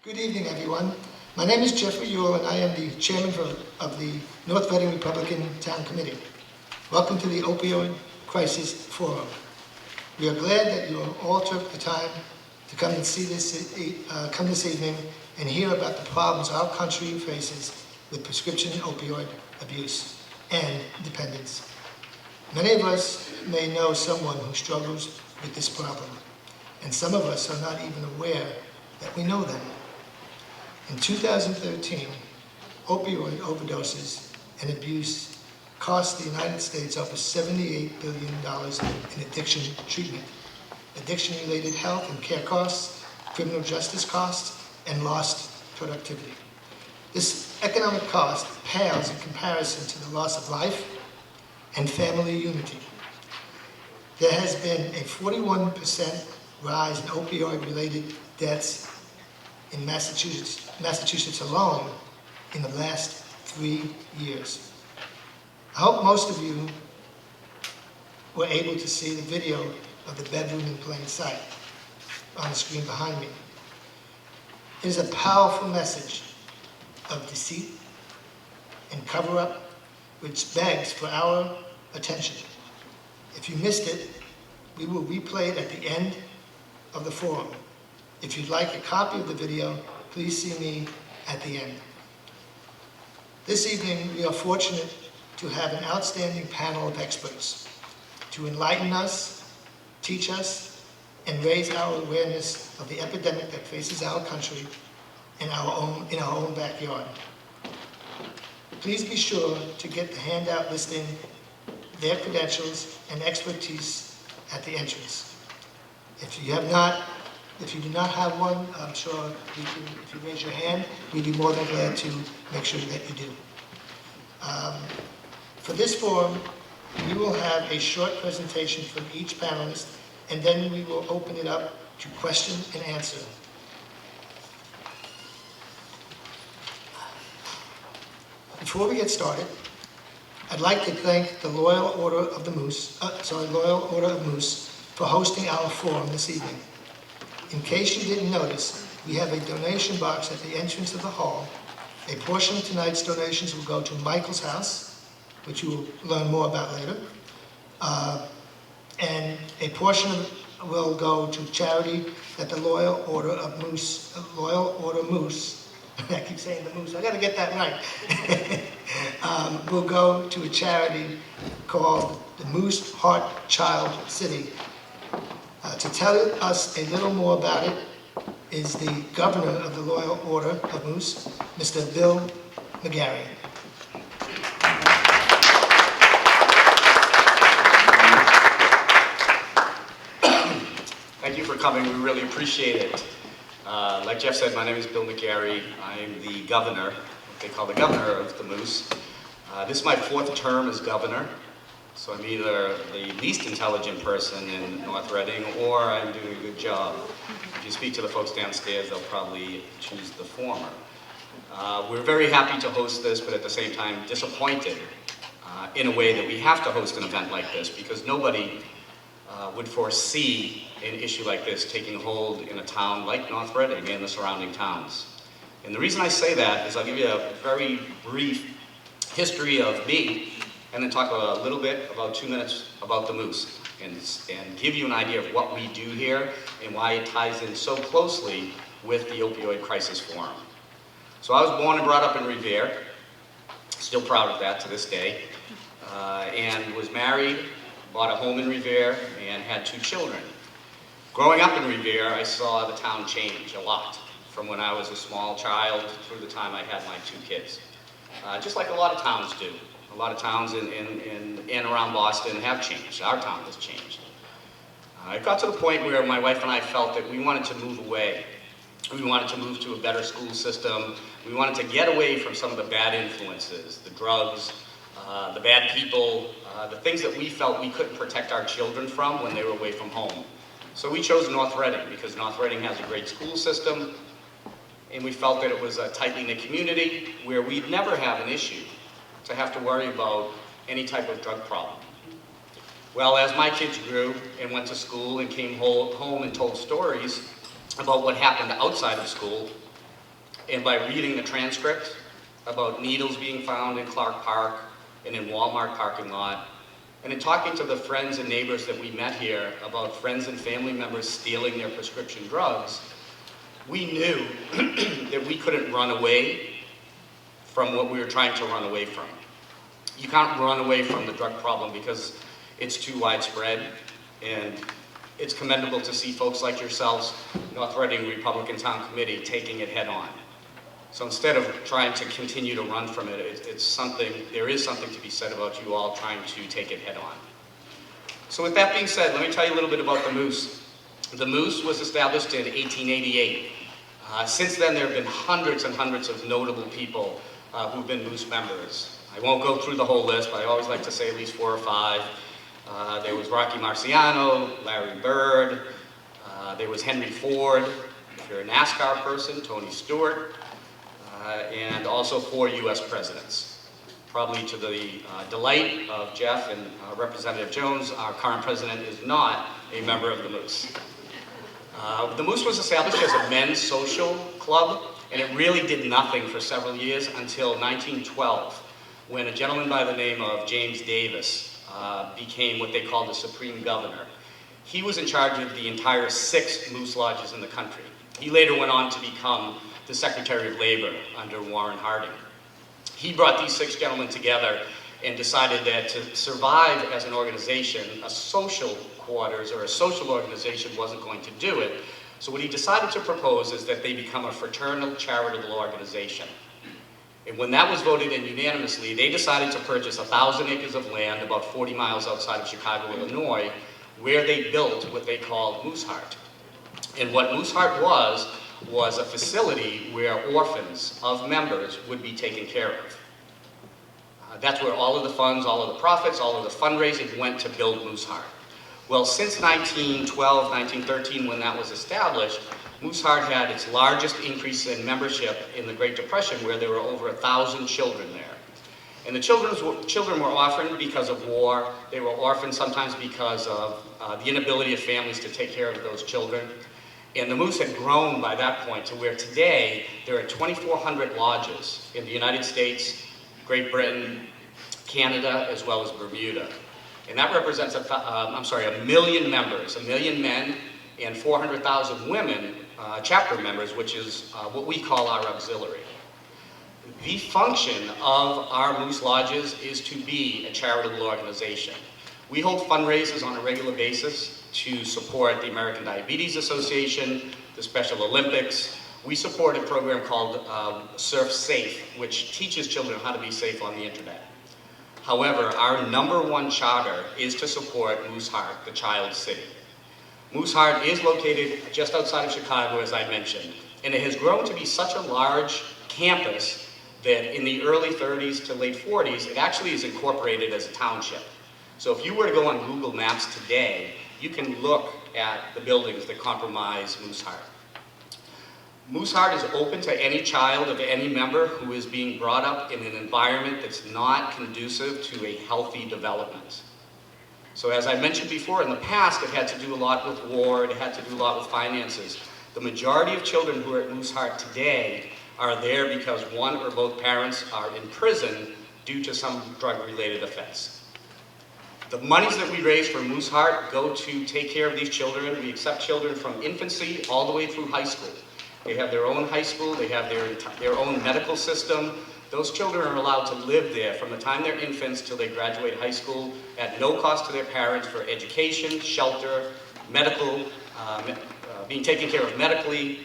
Good evening, everyone. My name is Jeffrey Ewell, and I am the chairman of the North Reading Republican Town Committee. Welcome to the Opioid Crisis Forum. We are glad that you all took the time to come and see come this evening and hear about the problems our country faces with prescription opioid abuse and dependence. Many of us may know someone who struggles with this problem, and some of us are not even aware that we know them. In 2013, opioid overdoses and abuse cost the United States over $78 billion in addiction treatment, addiction-related health and care costs, criminal justice costs, and lost productivity. This economic cost pales in comparison to the loss of life and family unity. There has been a 41% rise in opioid-related deaths in Massachusetts alone in the last 3 years. I hope most of you were able to see the video of the bedroom in plain sight on the screen behind me. It is a powerful message of deceit and cover-up which begs for our attention. If you missed it, we will replay it at the end of the forum. If you'd like a copy of the video, please see me at the end. This evening, we are fortunate to have an outstanding panel of experts to enlighten us, teach us, and raise our awareness of the epidemic that faces our country in our own backyard. Please be sure to get the handout listing their credentials and expertise at the entrance. If you do not have one, I'm sure if you raise your hand, we'd be more than glad to make sure that you do. For this forum, we will have a short presentation from each panelist, and then we will open it up to question and answer. Before we get started, I'd like to thank the Loyal Order of Moose for hosting our forum this evening. In case you didn't notice, we have a donation box at the entrance of the hall. A portion of tonight's donations will go to Michael's house, which you will learn more about later. And a portion of it will go to charity that the Loyal Order Moose, I keep saying the Moose, I gotta get that right, will go to a charity called the Moose Heart Child City. To tell us a little more about it is the governor of the Loyal Order of Moose, Mr. Bill McGarry. Thank you for coming. We really appreciate it. Like Jeff said, my name is Bill McGarry. I am the governor, what they call the governor of the Moose. This is my 4th term as governor. So I'm either the least intelligent person in North Reading, or I'm doing a good job. If you speak to the folks downstairs, they'll probably choose the former. We're very happy to host this, but at the same time disappointed in a way that we have to host an event like this, because nobody would foresee an issue like this taking hold in a town like North Reading and the surrounding towns. And the reason I say that is I'll give you a very brief history of me, and then talk a little bit, about 2 minutes, about the Moose, and give you an idea of what we do here and why it ties in so closely with the Opioid Crisis Forum. So I was born and brought up in Revere, still proud of that to this day, and was married, bought a home in Revere, and had 2 children. Growing up in Revere, I saw the town change a lot, from when I was a small child through the time I had my 2 kids. Just like a lot of towns do. A lot of towns in and around Boston have changed. Our town has changed. It got to the point where my wife and I felt that we wanted to move away. We wanted to move to a better school system. We wanted to get away from some of the bad influences, the drugs, the bad people, the things that we felt we couldn't protect our children from when they were away from home. So we chose North Reading because North Reading has a great school system, and we felt that it was a tightly knit community where we'd never have an issue to have to worry about any type of drug problem. Well, as my kids grew and went to school and came home and told stories about what happened outside of school, And by reading the transcript about needles being found in Clark Park and in Walmart parking lot, and in talking to the friends and neighbors that we met here about friends and family members stealing their prescription drugs, we knew that we couldn't run away from what we were trying to run away from. You can't run away from the drug problem because it's too widespread, and it's commendable to see folks like yourselves, North Reading Republican Town Committee, taking it head on. So instead of trying to continue to run from it, there is something to be said about you all trying to take it head on. So with that being said, let me tell you a little bit about the Moose. The Moose was established in 1888. Since then, there have been hundreds and hundreds of notable people who've been Moose members. I won't go through the whole list, but I always like to say at least 4 or 5. There was Rocky Marciano, Larry Bird, there was Henry Ford, if you're a NASCAR person, Tony Stewart, and also 4 US presidents. Probably to the delight of Jeff and Representative Jones, our current president is not a member of the Moose. The Moose was established as a men's social club, and it really did nothing for several years until 1912, when a gentleman by the name of James Davis became what they called the Supreme Governor. He was in charge of the entire 6 Moose lodges in the country. He later went on to become the Secretary of Labor under Warren Harding. He brought these 6 gentlemen together and decided that to survive as an organization, a social quarters or a social organization wasn't going to do it. So what he decided to propose is that they become a fraternal charitable organization. And when that was voted in unanimously, they decided to purchase 1,000 acres of land about 40 miles outside of Chicago, Illinois, where they built what they called Mooseheart. And what Mooseheart was a facility where orphans of members would be taken care of. That's where all of the funds, all of the profits, all of the fundraising went to build Mooseheart. Well, since 1912, 1913, when that was established, Mooseheart had its largest increase in membership in the Great Depression, where there were over 1,000 children there. And the children were orphaned because of war. They were orphaned sometimes because of the inability of families to take care of those children. And the Moose had grown by that point to where today there are 2,400 lodges in the United States, Great Britain, Canada, as well as Bermuda. And that represents, 1 million members, 1 million men, and 400,000 women, chapter members, which is what we call our auxiliary. The function of our Moose Lodges is to be a charitable organization. We hold fundraisers on a regular basis to support the American Diabetes Association, the Special Olympics. We support a program called Surf Safe, which teaches children how to be safe on the internet. However, our #1 charter is to support Mooseheart, the child city. Mooseheart is located just outside of Chicago, as I mentioned, and it has grown to be such a large campus that in the early 30s to late 40s, it actually is incorporated as a township. So if you were to go on Google Maps today, you can look at the buildings that comprise Mooseheart. Mooseheart is open to any child of any member who is being brought up in an environment that's not conducive to a healthy development. So as I mentioned before, in the past, it had to do a lot with war, it had to do a lot with finances. The majority of children who are at Mooseheart today are there because one or both parents are in prison due to some drug-related offense. The monies that we raise for Mooseheart go to take care of these children. We accept children from infancy all the way through high school. They have their own high school, they have their own medical system. Those children are allowed to live there from the time they're infants till they graduate high school at no cost to their parents for education, shelter, medical, being taken care of medically,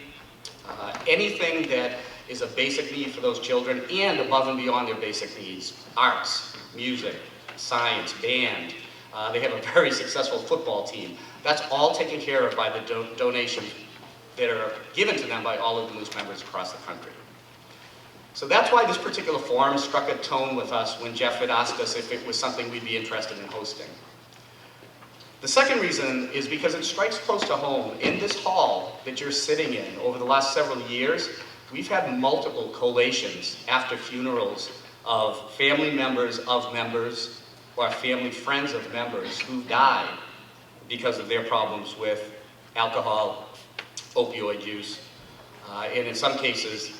anything that is a basic need for those children and above and beyond their basic needs. Arts, music, science, band. They have a very successful football team. That's all taken care of by the donations that are given to them by all of the Moose members across the country. So that's why this particular forum struck a tone with us when Jeff had asked us if it was something we'd be interested in hosting. The second reason is because it strikes close to home. In this hall that you're sitting in over the last several years, we've had multiple collations after funerals of family members or family friends of members who died because of their problems with alcohol, opioid use, and in some cases,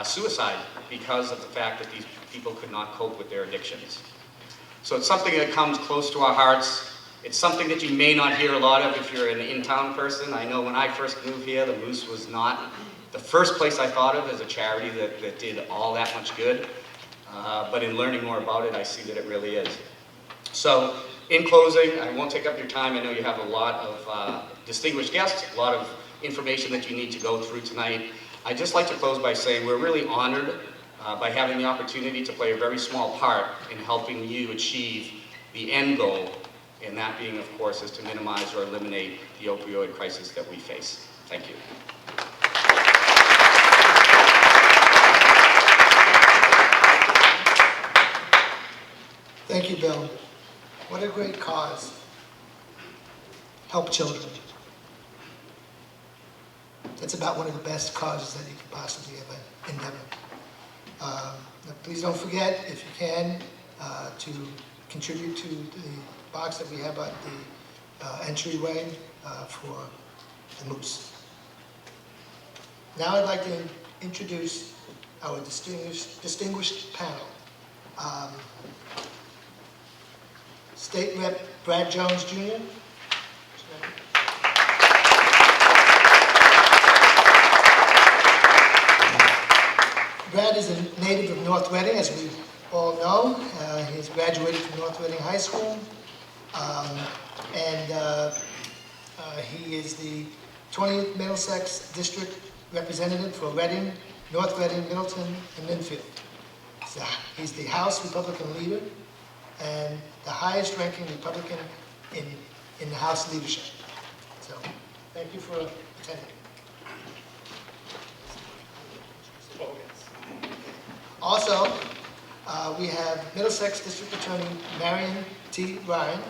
suicide because of the fact that these people could not cope with their addictions. So it's something that comes close to our hearts. It's something that you may not hear a lot of if you're an in-town person. I know when I first moved here, the Moose was not the first place I thought of as a charity that did all that much good. But in learning more about it, I see that it really is. So, in closing, I won't take up your time. I know you have a lot of distinguished guests, a lot of information that you need to go through tonight. I'd just like to close by saying we're really honored by having the opportunity to play a very small part in helping you achieve the end goal, and that being, of course, is to minimize or eliminate the opioid crisis that we face. Thank you. Thank you, Bill. What a great cause. Help children. That's about one of the best causes that you could possibly ever endeavor. Please don't forget, if you can, to contribute to the box that we have at the entryway for the Moose. Now I'd like to introduce our distinguished panel. State Rep Brad Jones, Jr. Brad is a native of North Reading, as we all know. He has graduated from North Reading High School, and he is the 20th Middlesex District Representative for Reading, North Reading, Middleton, and Linfield. He's the House Republican leader and the highest ranking Republican in the House leadership. So, thank you for attending. Also, we have Middlesex District Attorney Marion T. Ryan.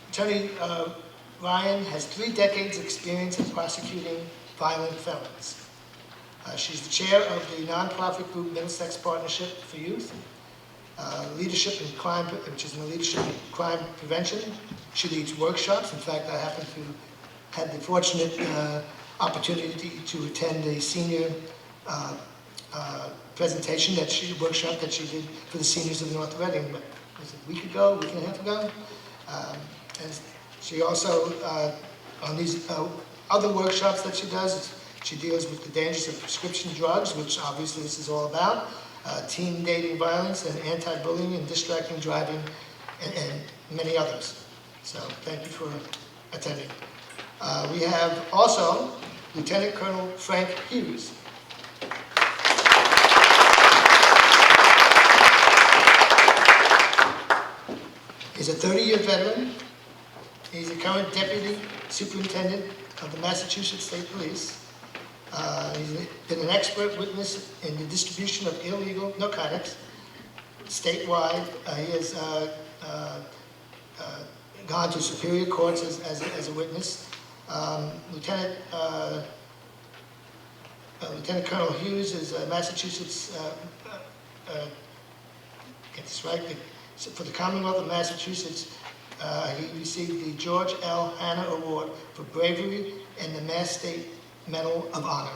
Attorney Ryan has 3 decades experience in prosecuting violent felons. She's the chair of the nonprofit group Middlesex Partnership for Youth, Leadership in Crime, which is in the Leadership in Crime Prevention. She leads workshops. In fact, I happen to had the fortunate opportunity to attend a senior presentation workshop that she did for the seniors of North Reading. Was it a week and a half ago? And she also, on these other workshops that she does, she deals with the dangers of prescription drugs, which obviously this is all about, teen dating violence, and anti-bullying and distracting driving, and many others. So thank you for attending. We have also Lieutenant Colonel Frank Hughes. He's a 30-year veteran. He's a current Deputy Superintendent of the Massachusetts State Police. He's been an expert witness in the distribution of illegal narcotics statewide. He has gone to superior courts as a witness. Lieutenant Colonel Hughes is a Massachusetts, get this right, for the Commonwealth of Massachusetts. He received the George L. Hanna Award for bravery and the Mass State Medal of Honor.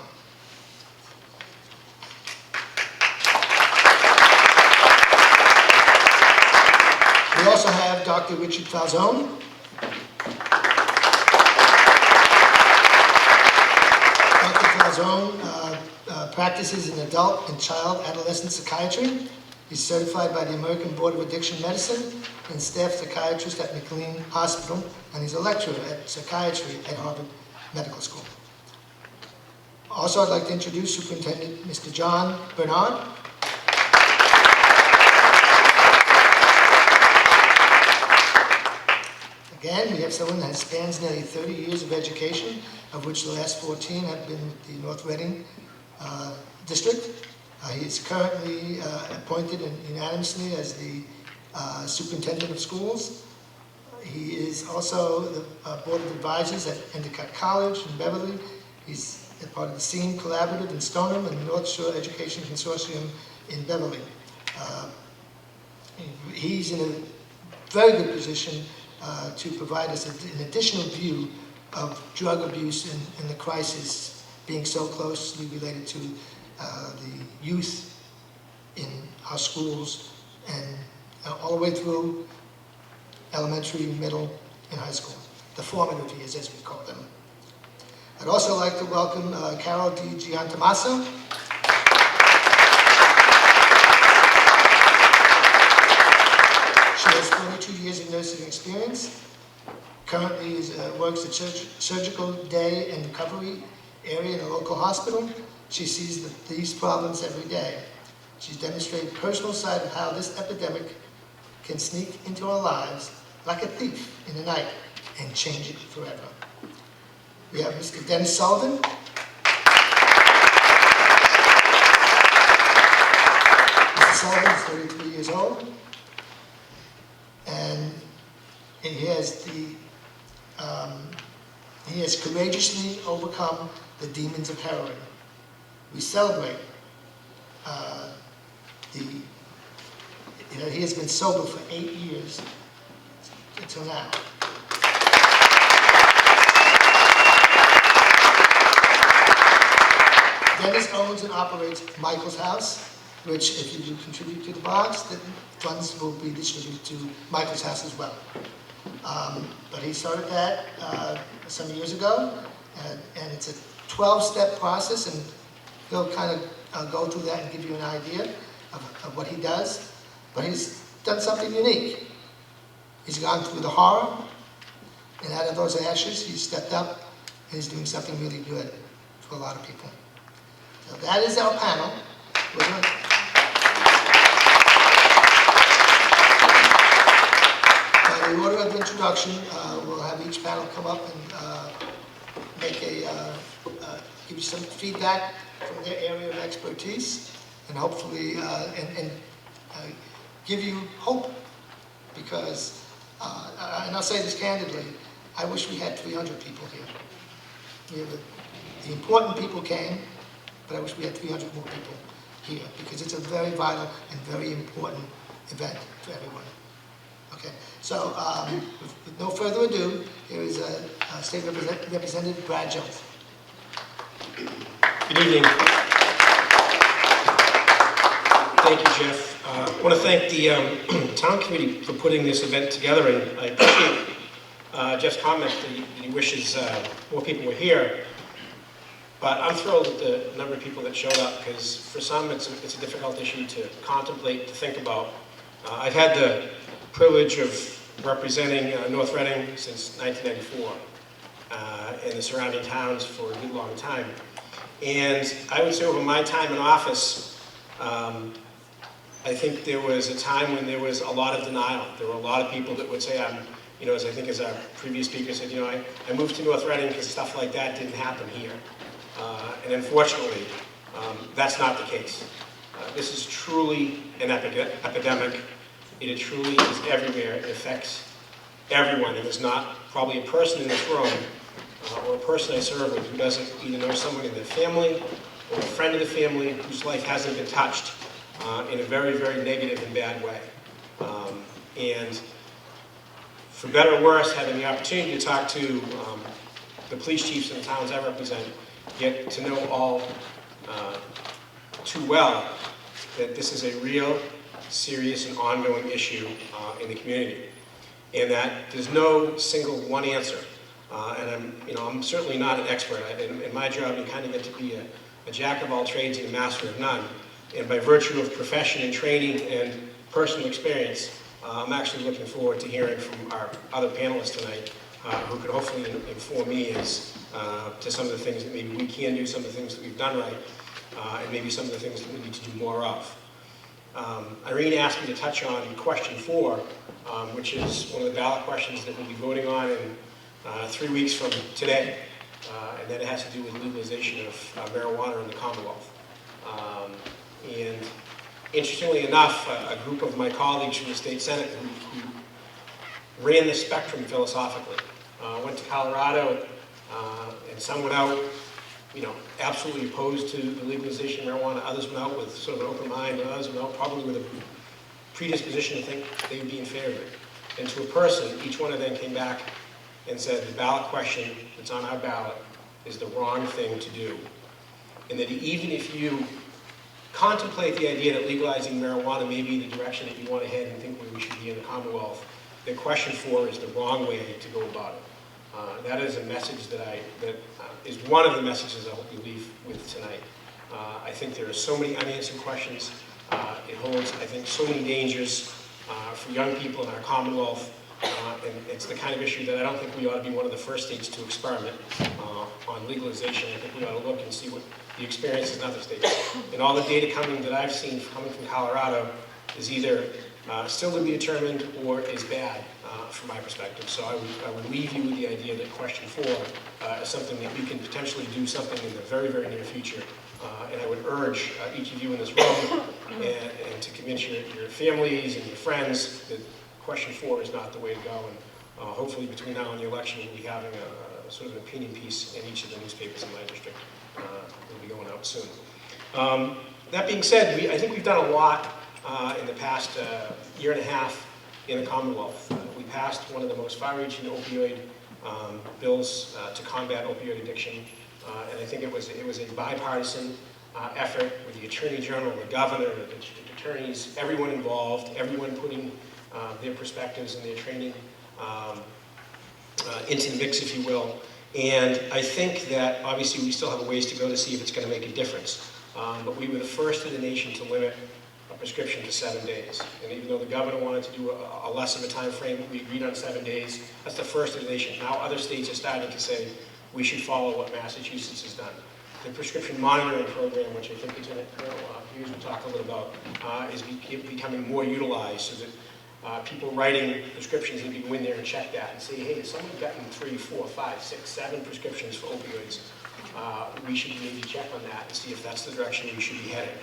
We also have Dr. Richard Falzone. Dr. Falzone practices in adult and child adolescent psychiatry. He's certified by the American Board of Addiction Medicine and staff psychiatrist at McLean Hospital, and he's a lecturer at psychiatry at Harvard Medical School. Also, I'd like to introduce Superintendent Mr. John Bernard. Again, we have someone that spans nearly 30 years of education, of which the last 14 have been with the North Reading District. He is currently appointed unanimously as the Superintendent of Schools. He is also the Board of Advisors at Endicott College in Beverly. He's a part of the SEAM Collaborative in Stoneham and the North Shore Education Consortium in Beverly. He's in very good position to provide us an additional view of drug abuse and the crisis being so closely related to the youth in our schools and all the way through elementary, middle, and high school, the formative years as we call them. I'd also like to welcome Carol Di Giantommaso. She has 22 years of nursing experience. Currently works at surgical day and recovery area in a local hospital. She sees these problems every day. She's demonstrated personal side of how this epidemic can sneak into our lives like a thief in the night and change it forever. We have Mr. Dennis Sullivan. Mr. Sullivan is 33 years old, and he has courageously overcome the demons of heroin. We celebrate he has been sober for 8 years until now. Dennis owns and operates Michael's House, which if you do contribute to the box, the funds will be distributed to Michael's House as well. But he started that some years ago, and it's a 12-step process, and he'll kind of go through that and give you an idea of what he does. But he's done something unique. He's gone through the horror, and out of those ashes, he's stepped up, and he's doing something really good for a lot of people. So that is our panel. By the order of introduction, we'll have each panel come up and give you some feedback from their area of expertise, and hopefully give you hope, because, and I'll say this candidly, I wish we had 300 people here. The important people came, but I wish we had 300 more people here, because it's a very vital and very important event for everyone. Okay, so with no further ado, here is State Representative Brad Jones. Good evening. Thank you, Jeff. I want to thank the town committee for putting this event together, and I appreciate Jeff's comment that he wishes more people were here. But I'm thrilled at the number of people that showed up, because for some it's a difficult issue to contemplate, to think about. I've had the privilege of representing North Reading since 1994 and the surrounding towns for a good long time. And I would say over my time in office, I think there was a time when there was a lot of denial. There were a lot of people that would say, as I think as our previous speaker said, I moved to North Reading because stuff like that didn't happen here. And unfortunately, that's not the case. This is truly an epidemic. It truly is everywhere. It affects everyone. And there's not probably a person in this room or a person I serve with who doesn't either know someone in their family or a friend of the family whose life hasn't been touched in a very, very negative and bad way. And for better or worse, having the opportunity to talk to the police chiefs in the towns I represent, get to know all too well that this is a real, serious, and ongoing issue in the community, and that there's no single one answer. And I'm certainly not an expert. In my job, you kind of get to be a jack of all trades and a master of none. And by virtue of profession and training and personal experience, I'm actually looking forward to hearing from our other panelists tonight, who could hopefully inform me as to some of the things that maybe we can do, some of the things that we've done right, and maybe some of the things that we need to do more of. Irene asked me to touch on question 4, which is one of the ballot questions that we'll be voting on in 3 weeks from today, and that has to do with legalization of marijuana in the Commonwealth. And interestingly enough, a group of my colleagues from the state senate who ran the spectrum philosophically went to Colorado, and some went out, absolutely opposed to the legalization of marijuana. Others went out with sort of an open mind, and others went out probably with a predisposition to think they would be in favor of it. and to a person, each one of them came back and said the ballot question that's on our ballot is the wrong thing to do. And that even if you contemplate the idea that legalizing marijuana may be the direction that you want to head and think where we should be in the Commonwealth, the question 4 is the wrong way to go about it. That is a message that is one of the messages I hope you leave with tonight. I think there are so many unanswered questions. It holds, I think, so many dangers for young people in our Commonwealth. And it's the kind of issue that I don't think we ought to be one of the first states to experiment on legalization. I think we ought to look and see what the experience is in other states. And all the data that I've seen coming from Colorado is either still to be determined or is bad from my perspective. So I would leave you with the idea that question 4 is something that you can potentially do something in the very, very near future. And I would urge each of you in this room and to convince your families and your friends that question 4 is not the way to go. And hopefully between now and the election, we'll be having a sort of an opinion piece in each of the newspapers in my district. It'll be going out soon. That being said, I think we've done a lot in the past year and a half in the Commonwealth. We passed one of the most far-reaching opioid bills to combat opioid addiction. And I think it was a bipartisan effort with the Attorney General, the Governor, the attorneys, everyone involved, everyone putting their perspectives and their training into the mix, if you will. And I think that obviously we still have a ways to go to see if it's going to make a difference. But we were the first in the nation to limit a prescription to 7 days. And even though the governor wanted to do a less of a time frame, we agreed on 7 days. That's the first in the nation. Now other states are starting to say we should follow what Massachusetts has done. The prescription monitoring program, which I think Lieutenant Colonel Hughes will talk a little about, is becoming more utilized so that people writing prescriptions need to go in there and check that and say, hey, has someone gotten 3, 4, 5, 6, 7 prescriptions for opioids? We should maybe check on that and see if that's the direction we should be heading.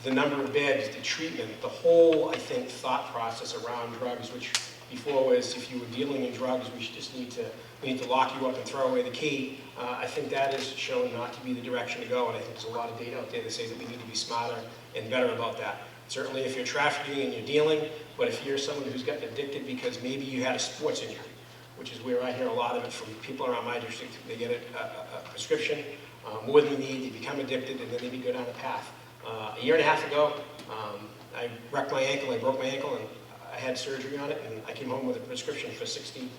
The number of beds, the treatment, the whole, I think, thought process around drugs, which before was if you were dealing in drugs, we need to lock you up and throw away the key. I think that is shown not to be the direction to go, and I think there's a lot of data out there that say that we need to be smarter and better about that. Certainly if you're trafficking and you're dealing, but if you're someone who's gotten addicted because maybe you had a sports injury, which is where I hear a lot of it from people around my district, they get a prescription, more than they need, they become addicted, and then they go down a path. A year and a half ago, I wrecked my ankle, I broke my ankle, and I had surgery on it, and I came home with a prescription for 60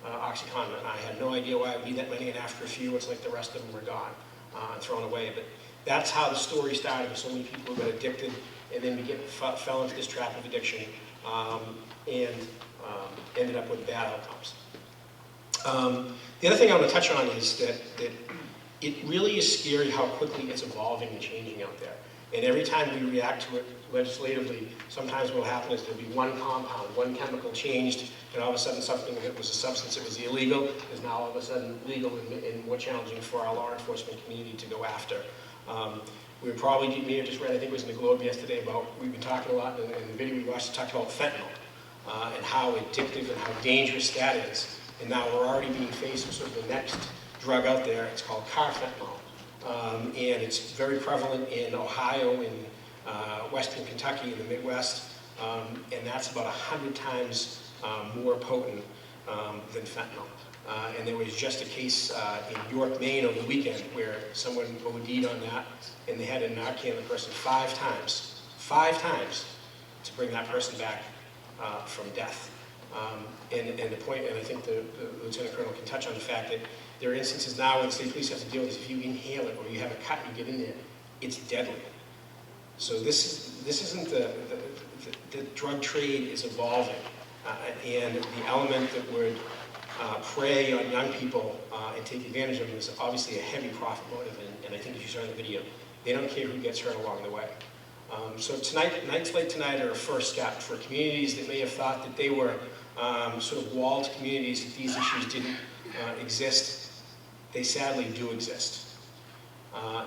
Oxycontin, and I had no idea why I would need that many, and after a few, it's like the rest of them were gone and thrown away. But that's how the story started, with so many people who got addicted, and then fell into this trap of addiction, and ended up with bad outcomes. The other thing I want to touch on is that it really is scary how quickly it's evolving and changing out there. And every time we react to it legislatively, sometimes what will happen is there'll be one compound, one chemical changed, and all of a sudden something that was a substance that was illegal is now all of a sudden legal and more challenging for our law enforcement community to go after. We may have just read, I think it was in the Globe yesterday, about, we've been talking a lot in the video we watched, talked about fentanyl and how addictive and how dangerous that is. And now we're already being faced with sort of the next drug out there. It's called carfentanil. And it's very prevalent in Ohio, in western Kentucky, in the Midwest, and that's about 100 times more potent than fentanyl. And there was just a case in York, Maine over the weekend where someone OD'd on that, and they had to NORCAM the person 5 times to bring that person back from death. And the point, and I think the Lieutenant Colonel can touch on the fact that there are instances now where the state police have to deal with this. If you inhale it or you have a cut and you get in there, it's deadly. So this isn't the drug trade is evolving, and the element that would prey on young people and take advantage of them is obviously a heavy profit motive, and I think as you saw in the video, they don't care who gets hurt along the way. So nights like tonight are a first step for communities that may have thought that they were sort of walled communities, that these issues didn't exist. They sadly do exist.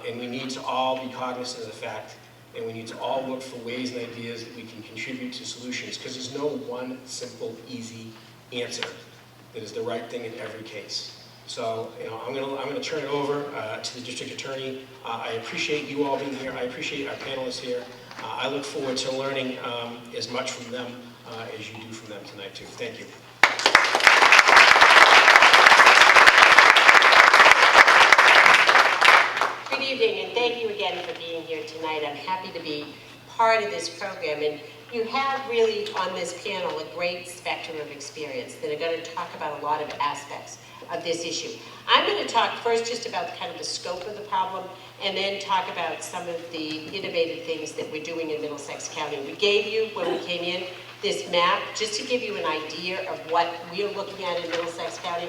And we need to all be cognizant of the fact, and we need to all look for ways and ideas that we can contribute to solutions, because there's no one simple, easy answer that is the right thing in every case. So, I'm going to turn it over to the district attorney. I appreciate you all being here. I appreciate our panelists here. I look forward to learning as much from them as you do from them tonight too. Thank you. Good evening, and thank you again for being here tonight. I'm happy to be part of this program, and you have really on this panel a great spectrum of experience that are going to talk about a lot of aspects of this issue. I'm going to talk first just about kind of the scope of the problem, and then talk about some of the innovative things that we're doing in Middlesex County. We gave you, when we came in, this map just to give you an idea of what we're looking at in Middlesex County.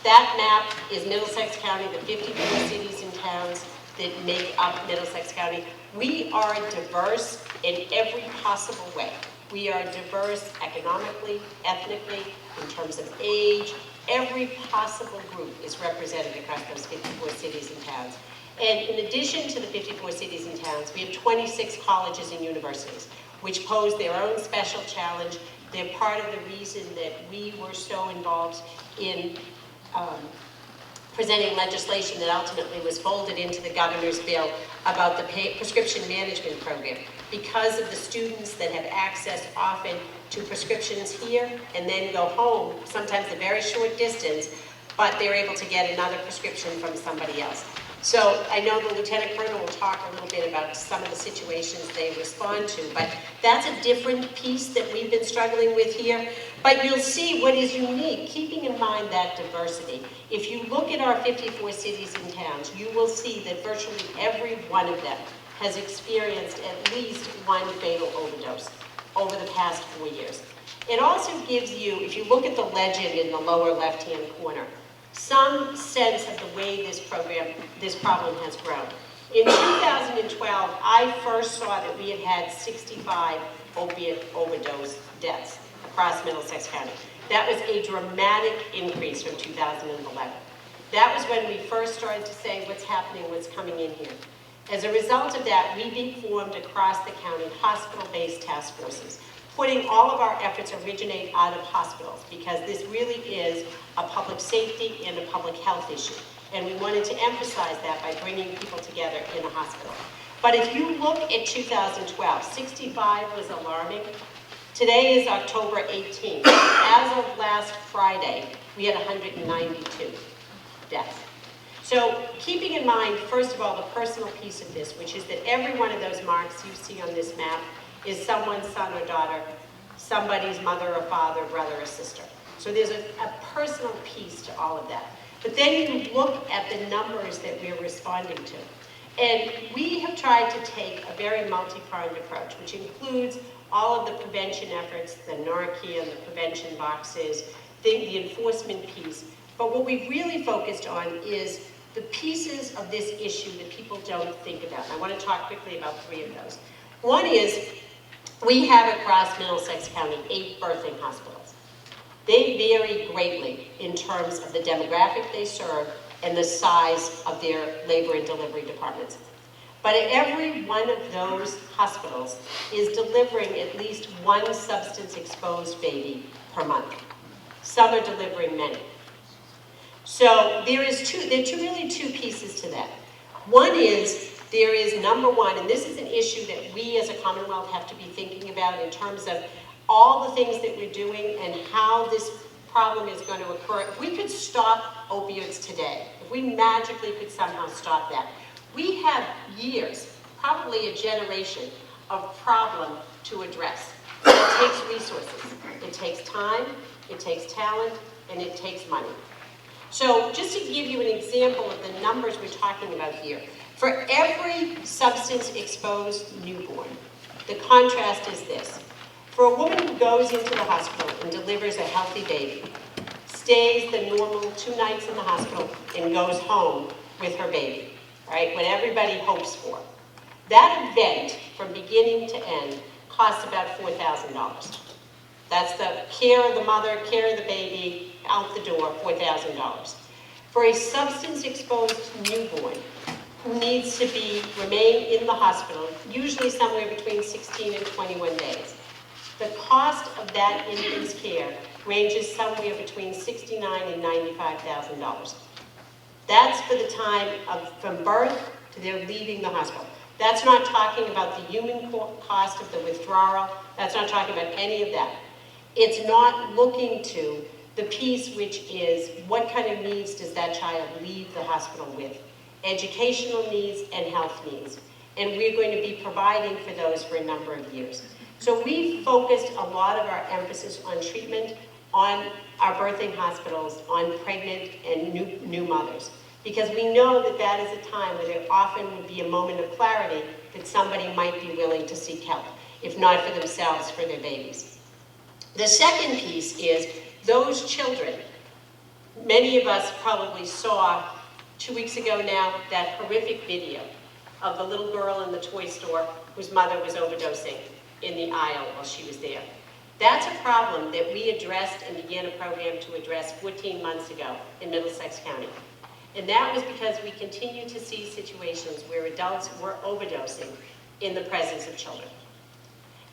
That map is Middlesex County, the 54 cities and towns that make up Middlesex County. We are diverse in every possible way. We are diverse economically, ethnically, in terms of age. Every possible group is represented across those 54 cities and towns. And in addition to the 54 cities and towns, we have 26 colleges and universities, which pose their own special challenge. They're part of the reason that we were so involved in presenting legislation that ultimately was folded into the governor's bill about the prescription management program. Because of the students that have access often to prescriptions here and then go home, sometimes a very short distance, but they're able to get another prescription from somebody else. So I know the Lieutenant Colonel will talk a little bit about some of the situations they respond to, but that's a different piece that we've been struggling with here. But you'll see what is unique, keeping in mind that diversity. If you look at our 54 cities and towns, you will see that virtually every one of them has experienced at least one fatal overdose over the past 4 years. It also gives you, if you look at the legend in the lower left-hand corner, some sense of the way this problem has grown. In 2012, I first saw that we had had 65 opiate overdose deaths across Middlesex County. That was a dramatic increase from 2011. That was when we first started to say, what's happening, what's coming in here. As a result of that, we formed across the county hospital-based task forces, putting all of our efforts originate out of hospitals, because this really is a public safety and a public health issue. And we wanted to emphasize that by bringing people together in a hospital. But if you look at 2012, 65 was alarming. Today is October 18th. As of last Friday, we had 192 deaths. So keeping in mind, first of all, the personal piece of this, which is that every one of those marks you see on this map is someone's son or daughter, somebody's mother or father, brother or sister. So there's a personal piece to all of that. But then you look at the numbers that we're responding to. And we have tried to take a very multi-pronged approach, which includes all of the prevention efforts, the NORCAM, the prevention boxes, the enforcement piece. But what we've really focused on is the pieces of this issue that people don't think about. And I want to talk quickly about 3 of those. One is, we have across Middlesex County 8 birthing hospitals. They vary greatly in terms of the demographic they serve and the size of their labor and delivery departments. But every one of those hospitals is delivering at least one substance-exposed baby per month. Some are delivering many. So there are really two pieces to that. One is, there is number one, and this is an issue that we as a Commonwealth have to be thinking about in terms of all the things that we're doing and how this problem is going to occur. If we could stop opioids today, if we magically could somehow stop that, we have years, probably a generation, of problem to address. It takes resources, it takes time, it takes talent, and it takes money. So just to give you an example of the numbers we're talking about here, for every substance-exposed newborn, the contrast is this. For a woman who goes into the hospital and delivers a healthy baby, stays the normal 2 nights in the hospital, and goes home with her baby, right? What everybody hopes for. That event, from beginning to end, costs about $4,000. That's the care of the mother, care of the baby, out the door, $4,000. For a substance-exposed newborn who needs to remain in the hospital, usually somewhere between 16 and 21 days, the cost of that infant's care ranges somewhere between $69,000 and $95,000. That's for the time from birth to their leaving the hospital. That's not talking about the human cost of the withdrawal. That's not talking about any of that. It's not looking to the piece which is what kind of needs does that child leave the hospital with? Educational needs and health needs. And we're going to be providing for those for a number of years. So we focused a lot of our emphasis on treatment, on our birthing hospitals, on pregnant and new mothers. Because we know that that is a time where there often would be a moment of clarity that somebody might be willing to seek help, if not for themselves, for their babies. The second piece is those children. Many of us probably saw 2 weeks ago now that horrific video of the little girl in the toy store whose mother was overdosing in the aisle while she was there. That's a problem that we addressed and began a program to address 14 months ago in Middlesex County. And that was because we continue to see situations where adults were overdosing in the presence of children.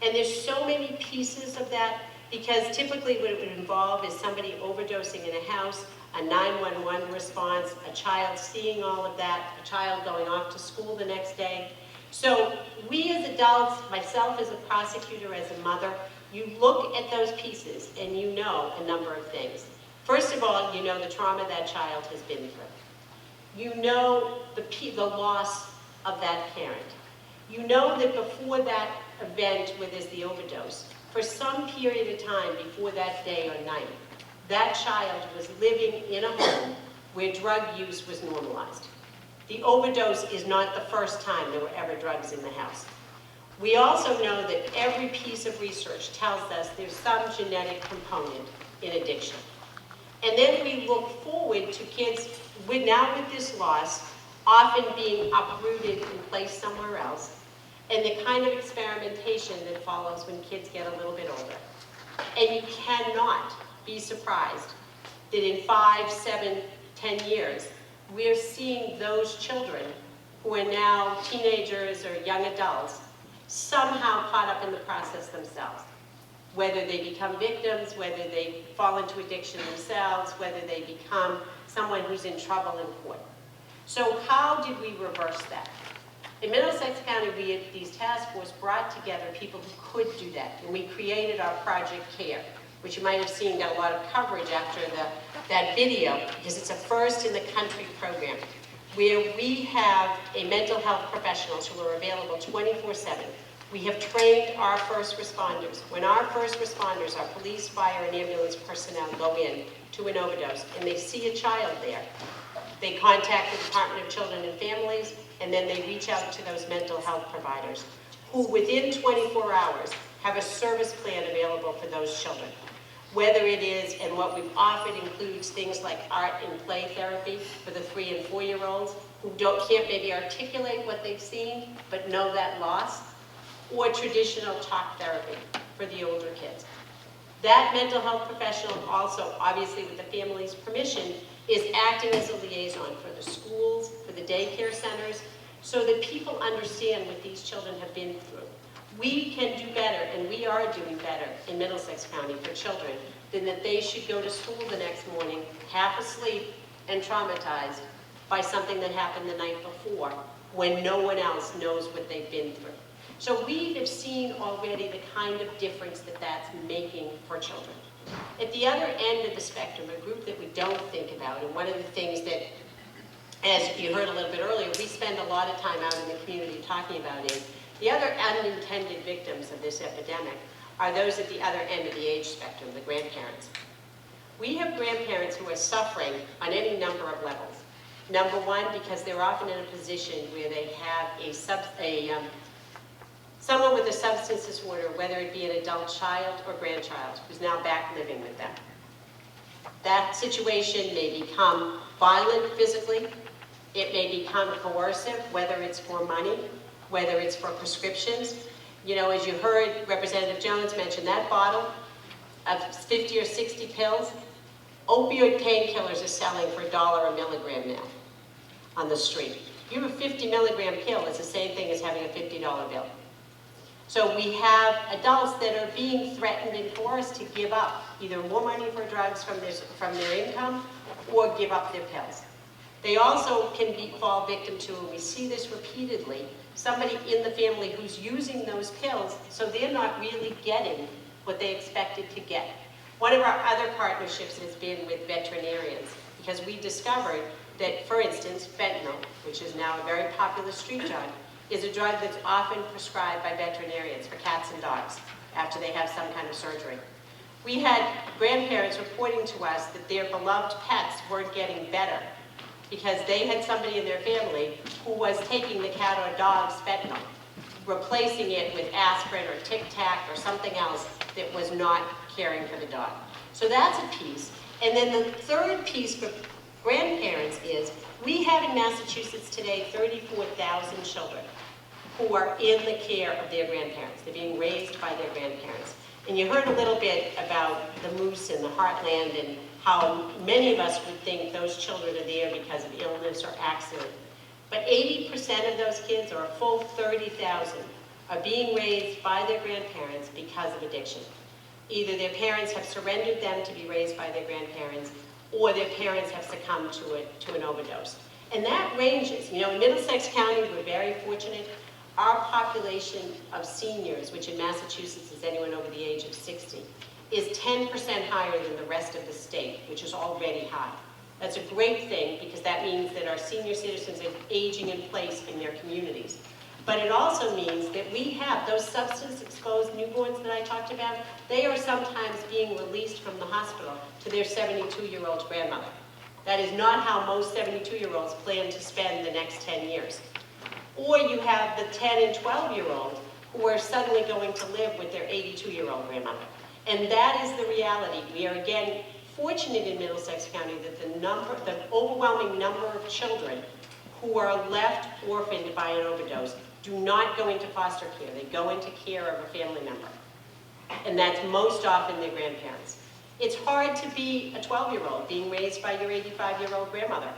And there's so many pieces of that, because typically what it would involve is somebody overdosing in a house, a 911 response, a child seeing all of that, a child going off to school the next day. So we as adults, myself as a prosecutor, as a mother, you look at those pieces and you know a number of things. First of all, you know the trauma that child has been through. You know the loss of that parent. You know that before that event where there's the overdose, for some period of time before that day or night, that child was living in a home where drug use was normalized. The overdose is not the first time there were ever drugs in the house. We also know that every piece of research tells us there's some genetic component in addiction. And then we look forward to kids with this loss often being uprooted and placed somewhere else, and the kind of experimentation that follows when kids get a little bit older. And you cannot be surprised that in 5, 7, 10 years, we're seeing those children who are now teenagers or young adults somehow caught up in the process themselves. Whether they become victims, whether they fall into addiction themselves, whether they become someone who's in trouble in court. So how did we reverse that? In Middlesex County, these task force brought together people who could do that, and we created our Project CARE, which you might have seen got a lot of coverage after that video, because it's a first in the country program, where we have a mental health professionals who are available 24/7. We have trained our first responders. When our first responders, our police, fire, and ambulance personnel go in to an overdose and they see a child there, they contact the Department of Children and Families, and then they reach out to those mental health providers who within 24 hours have a service plan available for those children. Whether it is, and what we've offered includes things like art and play therapy for the 3- and 4-year-olds who can't maybe articulate what they've seen, but know that loss, or traditional talk therapy for the older kids. That mental health professional also, obviously with the family's permission, is acting as a liaison for the schools, for the daycare centers, so that people understand what these children have been through. We can do better, and we are doing better in Middlesex County for children than that they should go to school the next morning half asleep and traumatized by something that happened the night before when no one else knows what they've been through. So we have seen already the kind of difference that that's making for children. At the other end of the spectrum, a group that we don't think about, and one of the things that, as you heard a little bit earlier, we spend a lot of time out in the community talking about is the other unintended victims of this epidemic are those at the other end of the age spectrum, the grandparents. We have grandparents who are suffering on any number of levels. Number one, because they're often in a position where they have someone with a substance disorder, whether it be an adult child or grandchild, who's now back living with them. That situation may become violent physically, it may become coercive, whether it's for money, whether it's for prescriptions. You know, as you heard Representative Jones mention, that bottle of 50 or 60 pills, opioid painkillers are selling for $1 a milligram now on the street. You have a 50 milligram pill, it's the same thing as having a $50 bill. So we have adults that are being threatened and coerced to give up either more money for drugs from their income or give up their pills. They also can fall victim to, and we see this repeatedly, somebody in the family who's using those pills, so they're not really getting what they expected to get. One of our other partnerships has been with veterinarians, because we discovered that, for instance, fentanyl, which is now a very popular street drug, is a drug that's often prescribed by veterinarians for cats and dogs after they have some kind of surgery. We had grandparents reporting to us that their beloved pets weren't getting better because they had somebody in their family who was taking the cat or dog's fentanyl, replacing it with aspirin or Tic Tac or something else that was not caring for the dog. So that's a piece. And then the third piece for grandparents is, we have in Massachusetts today 34,000 children who are in the care of their grandparents. They're being raised by their grandparents. And you heard a little bit about the Moose and the Heartland and how many of us would think those children are there because of illness or accident. But 80% of those kids, or a full 30,000, are being raised by their grandparents because of addiction. Either their parents have surrendered them to be raised by their grandparents, or their parents have succumbed to an overdose. And that ranges. You know, in Middlesex County, we're very fortunate. Our population of seniors, which in Massachusetts is anyone over the age of 60, is 10% higher than the rest of the state, which is already high. That's a great thing, because that means that our senior citizens are aging in place in their communities. But it also means that we have those substance-exposed newborns that I talked about. They are sometimes being released from the hospital to their 72-year-old grandmother. That is not how most 72-year-olds plan to spend the next 10 years. Or you have the 10 and 12-year-old who are suddenly going to live with their 82-year-old grandmother. And that is the reality. We are, again, fortunate in Middlesex County that the overwhelming number of children who are left orphaned by an overdose do not go into foster care. They go into care of a family member. And that's most often their grandparents. It's hard to be a 12-year-old being raised by your 85-year-old grandmother.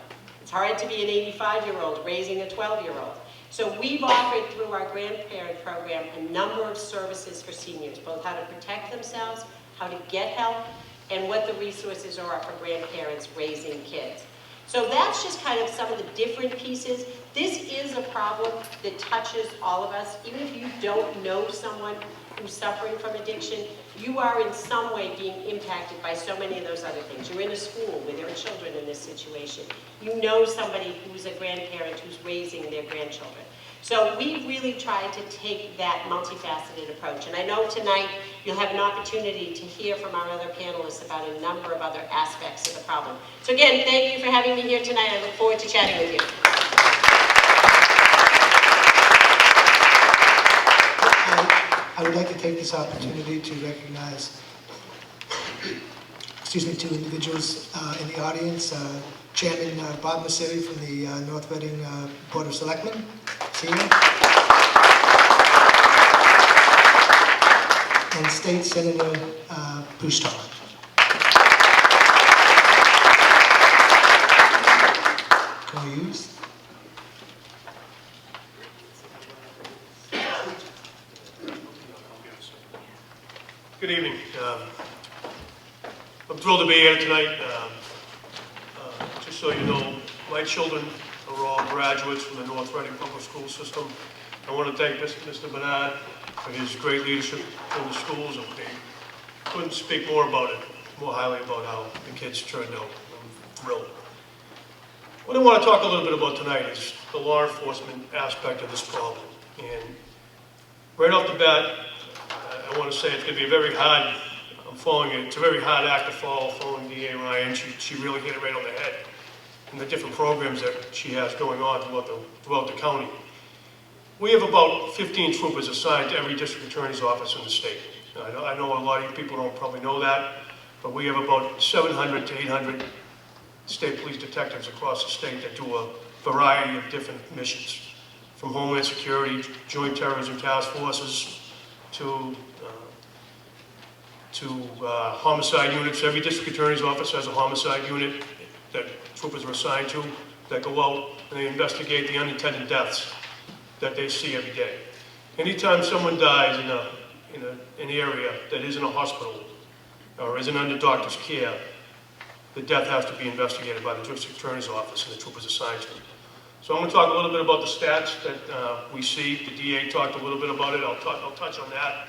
It's hard to be an 85-year-old raising a 12-year-old. So we've offered through our grandparent program a number of services for seniors, both how to protect themselves, how to get help, and what the resources are for grandparents raising kids. So that's just kind of some of the different pieces. This is a problem that touches all of us. Even if you don't know someone who's suffering from addiction, you are in some way being impacted by so many of those other things. You're in a school where there are children in this situation. You know somebody who's a grandparent who's raising their grandchildren. So we really tried to take that multifaceted approach. And I know tonight you'll have an opportunity to hear from our other panelists about a number of other aspects of the problem. So again, thank you for having me here tonight. I look forward to chatting with you. I would like to take this opportunity to recognize, two individuals in the audience. Chairman Bob Masseri from the North Reading Board of Selectmen, Senior. And State Senator Bushtar. Can we use? Good evening. I'm thrilled to be here tonight. Just so you know, my children are all graduates from the North Reading Public School System. I want to thank Mr. Bernard for his great leadership in the schools. And they couldn't speak more highly about how the kids turned out. I'm thrilled. What I want to talk a little bit about tonight is the law enforcement aspect of this problem. And right off the bat, I want to say it's going to be a very hard, it's a very hard act to follow, following DA Ryan. She really hit it right on the head in the different programs that she has going on throughout the county. We have about 15 troopers assigned to every district attorney's office in the state. I know a lot of you people don't probably know that, but we have about 700 to 800 state police detectives across the state that do a variety of different missions, from Homeland Security, Joint Terrorism Task Forces, to homicide units. Every district attorney's office has a homicide unit that troopers are assigned to that go out and they investigate the unintended deaths that they see every day. Anytime someone dies in an area that isn't a hospital or isn't under doctor's care, the death has to be investigated by the district attorney's office and the troopers assigned to it. So I'm going to talk a little bit about the stats that we see. The DA talked a little bit about it. I'll touch on that.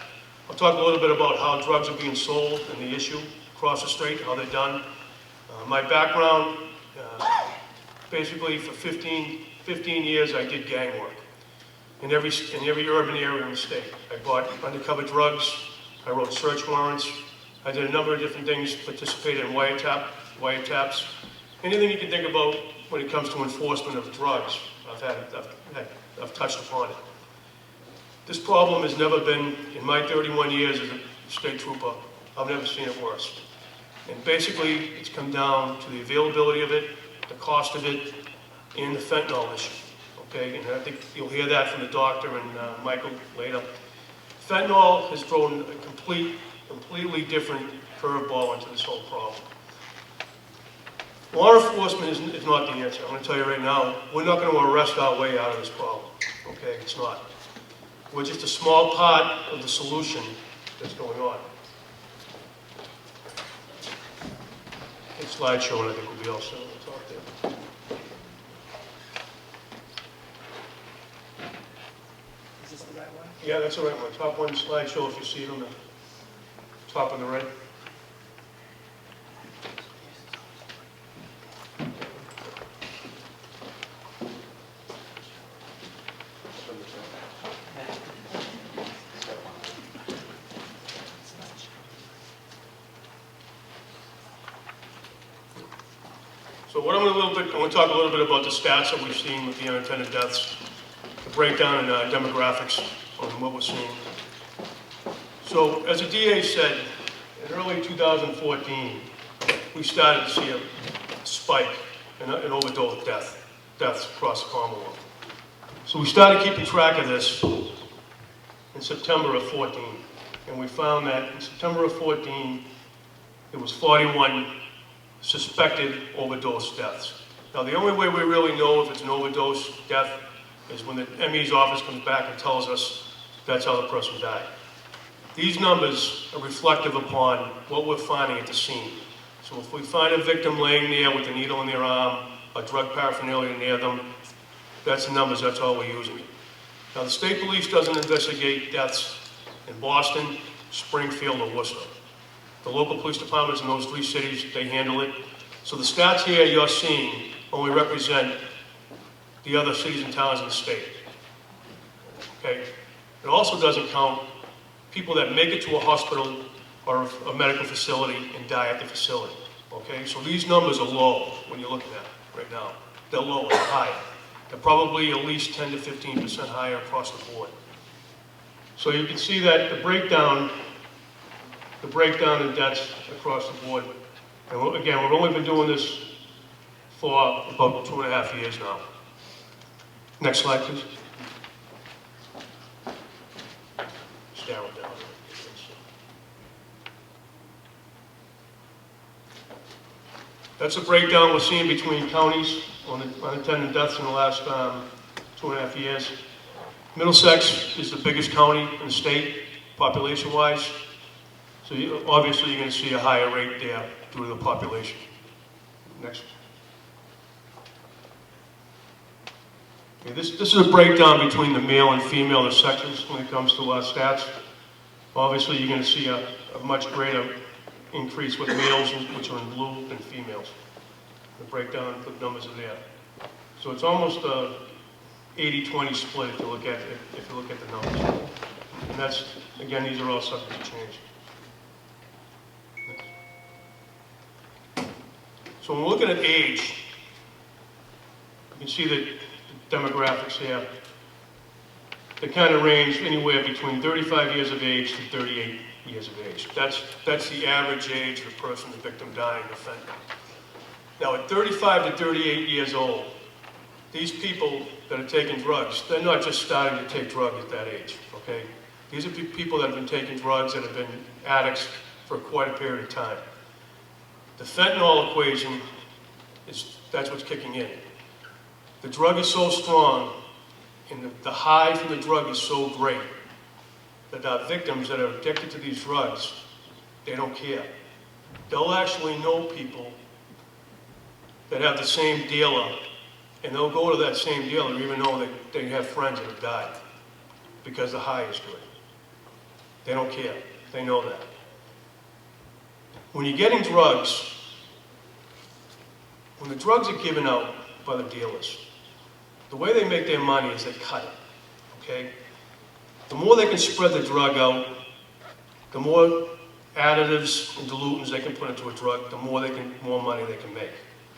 I'll talk a little bit about how drugs are being sold and the issue across the street, how they're done. My background, basically for 15 years I did gang work in every urban area in the state. I bought undercover drugs, I wrote search warrants, I did a number of different things, participated in wiretaps, anything you can think about when it comes to enforcement of drugs, I've touched upon it. This problem has never been, in my 31 years as a state trooper, I've never seen it worse. And basically, it's come down to the availability of it, the cost of it, and the fentanyl issue, okay? And I think you'll hear that from the doctor and Michael later. Fentanyl has thrown a completely different curveball into this whole problem. Law enforcement is not the answer. I'm going to tell you right now, we're not going to arrest our way out of this problem, okay? It's not. We're just a small part of the solution that's going on. It's slideshow, and I think we'll be all set on the top there. Is this the right one? Yeah, that's the right one. Top one slideshow, if you see it on the top on the right. So what I'm going to talk a little bit about the stats that we've seen with the unintended deaths, the breakdown in demographics on what we're seeing. So as the DA said, in early 2014, we started to see a spike in overdose deaths across the Commonwealth. So we started keeping track of this in September of 14, and we found that in September of 14, there was 41 suspected overdose deaths. Now, the only way we really know if it's an overdose death is when the ME's office comes back and tells us that's how the person died. These numbers are reflective upon what we're finding at the scene. So if we find a victim laying there with a needle in their arm, a drug paraphernalia near them, that's the numbers, that's all we're using. Now, the state police doesn't investigate deaths in Boston, Springfield, or Worcester. The local police departments in those three cities, they handle it. So the stats here you're seeing only represent the other cities and towns in the state. Okay? It also doesn't count people that make it to a hospital or a medical facility and die at the facility. Okay? So these numbers are low when you're looking at it right now. They're low, they're high. They're probably at least 10 to 15% higher across the board. So you can see that the breakdown in deaths across the board. And again, we've only been doing this for about 2.5 years now. Next slide, please. Just arrow down. That's a breakdown we're seeing between counties on unintended deaths in the last 2.5 years. Middlesex is the biggest county in the state, population-wise. So obviously you're going to see a higher rate there due to the population. Next. Okay, this is a breakdown between the male and female sections when it comes to stats. Obviously you're going to see a much greater increase with males, which are in blue, than females. The breakdown, the numbers are there. So it's almost a 80-20 split if you look at the numbers. And that's, again, these are all subject to change. So when we're looking at age, you can see the demographics here. They kind of range anywhere between 35 years of age to 38 years of age. That's the average age of the person, the victim dying of fentanyl. Now at 35 to 38 years old, these people that are taking drugs, they're not just starting to take drugs at that age, okay? These are people that have been taking drugs that have been addicts for quite a period of time. The fentanyl equation, that's what's kicking in. The drug is so strong, and the high from the drug is so great, that our victims that are addicted to these drugs, they don't care. They'll actually know people that have the same dealer, and they'll go to that same dealer even though they have friends that have died, because the high is good. They don't care. They know that. When you're getting drugs, when the drugs are given out by the dealers, the way they make their money is they cut it, okay? The more they can spread the drug out, the more additives and dilutants they can put into a drug, the more money they can make,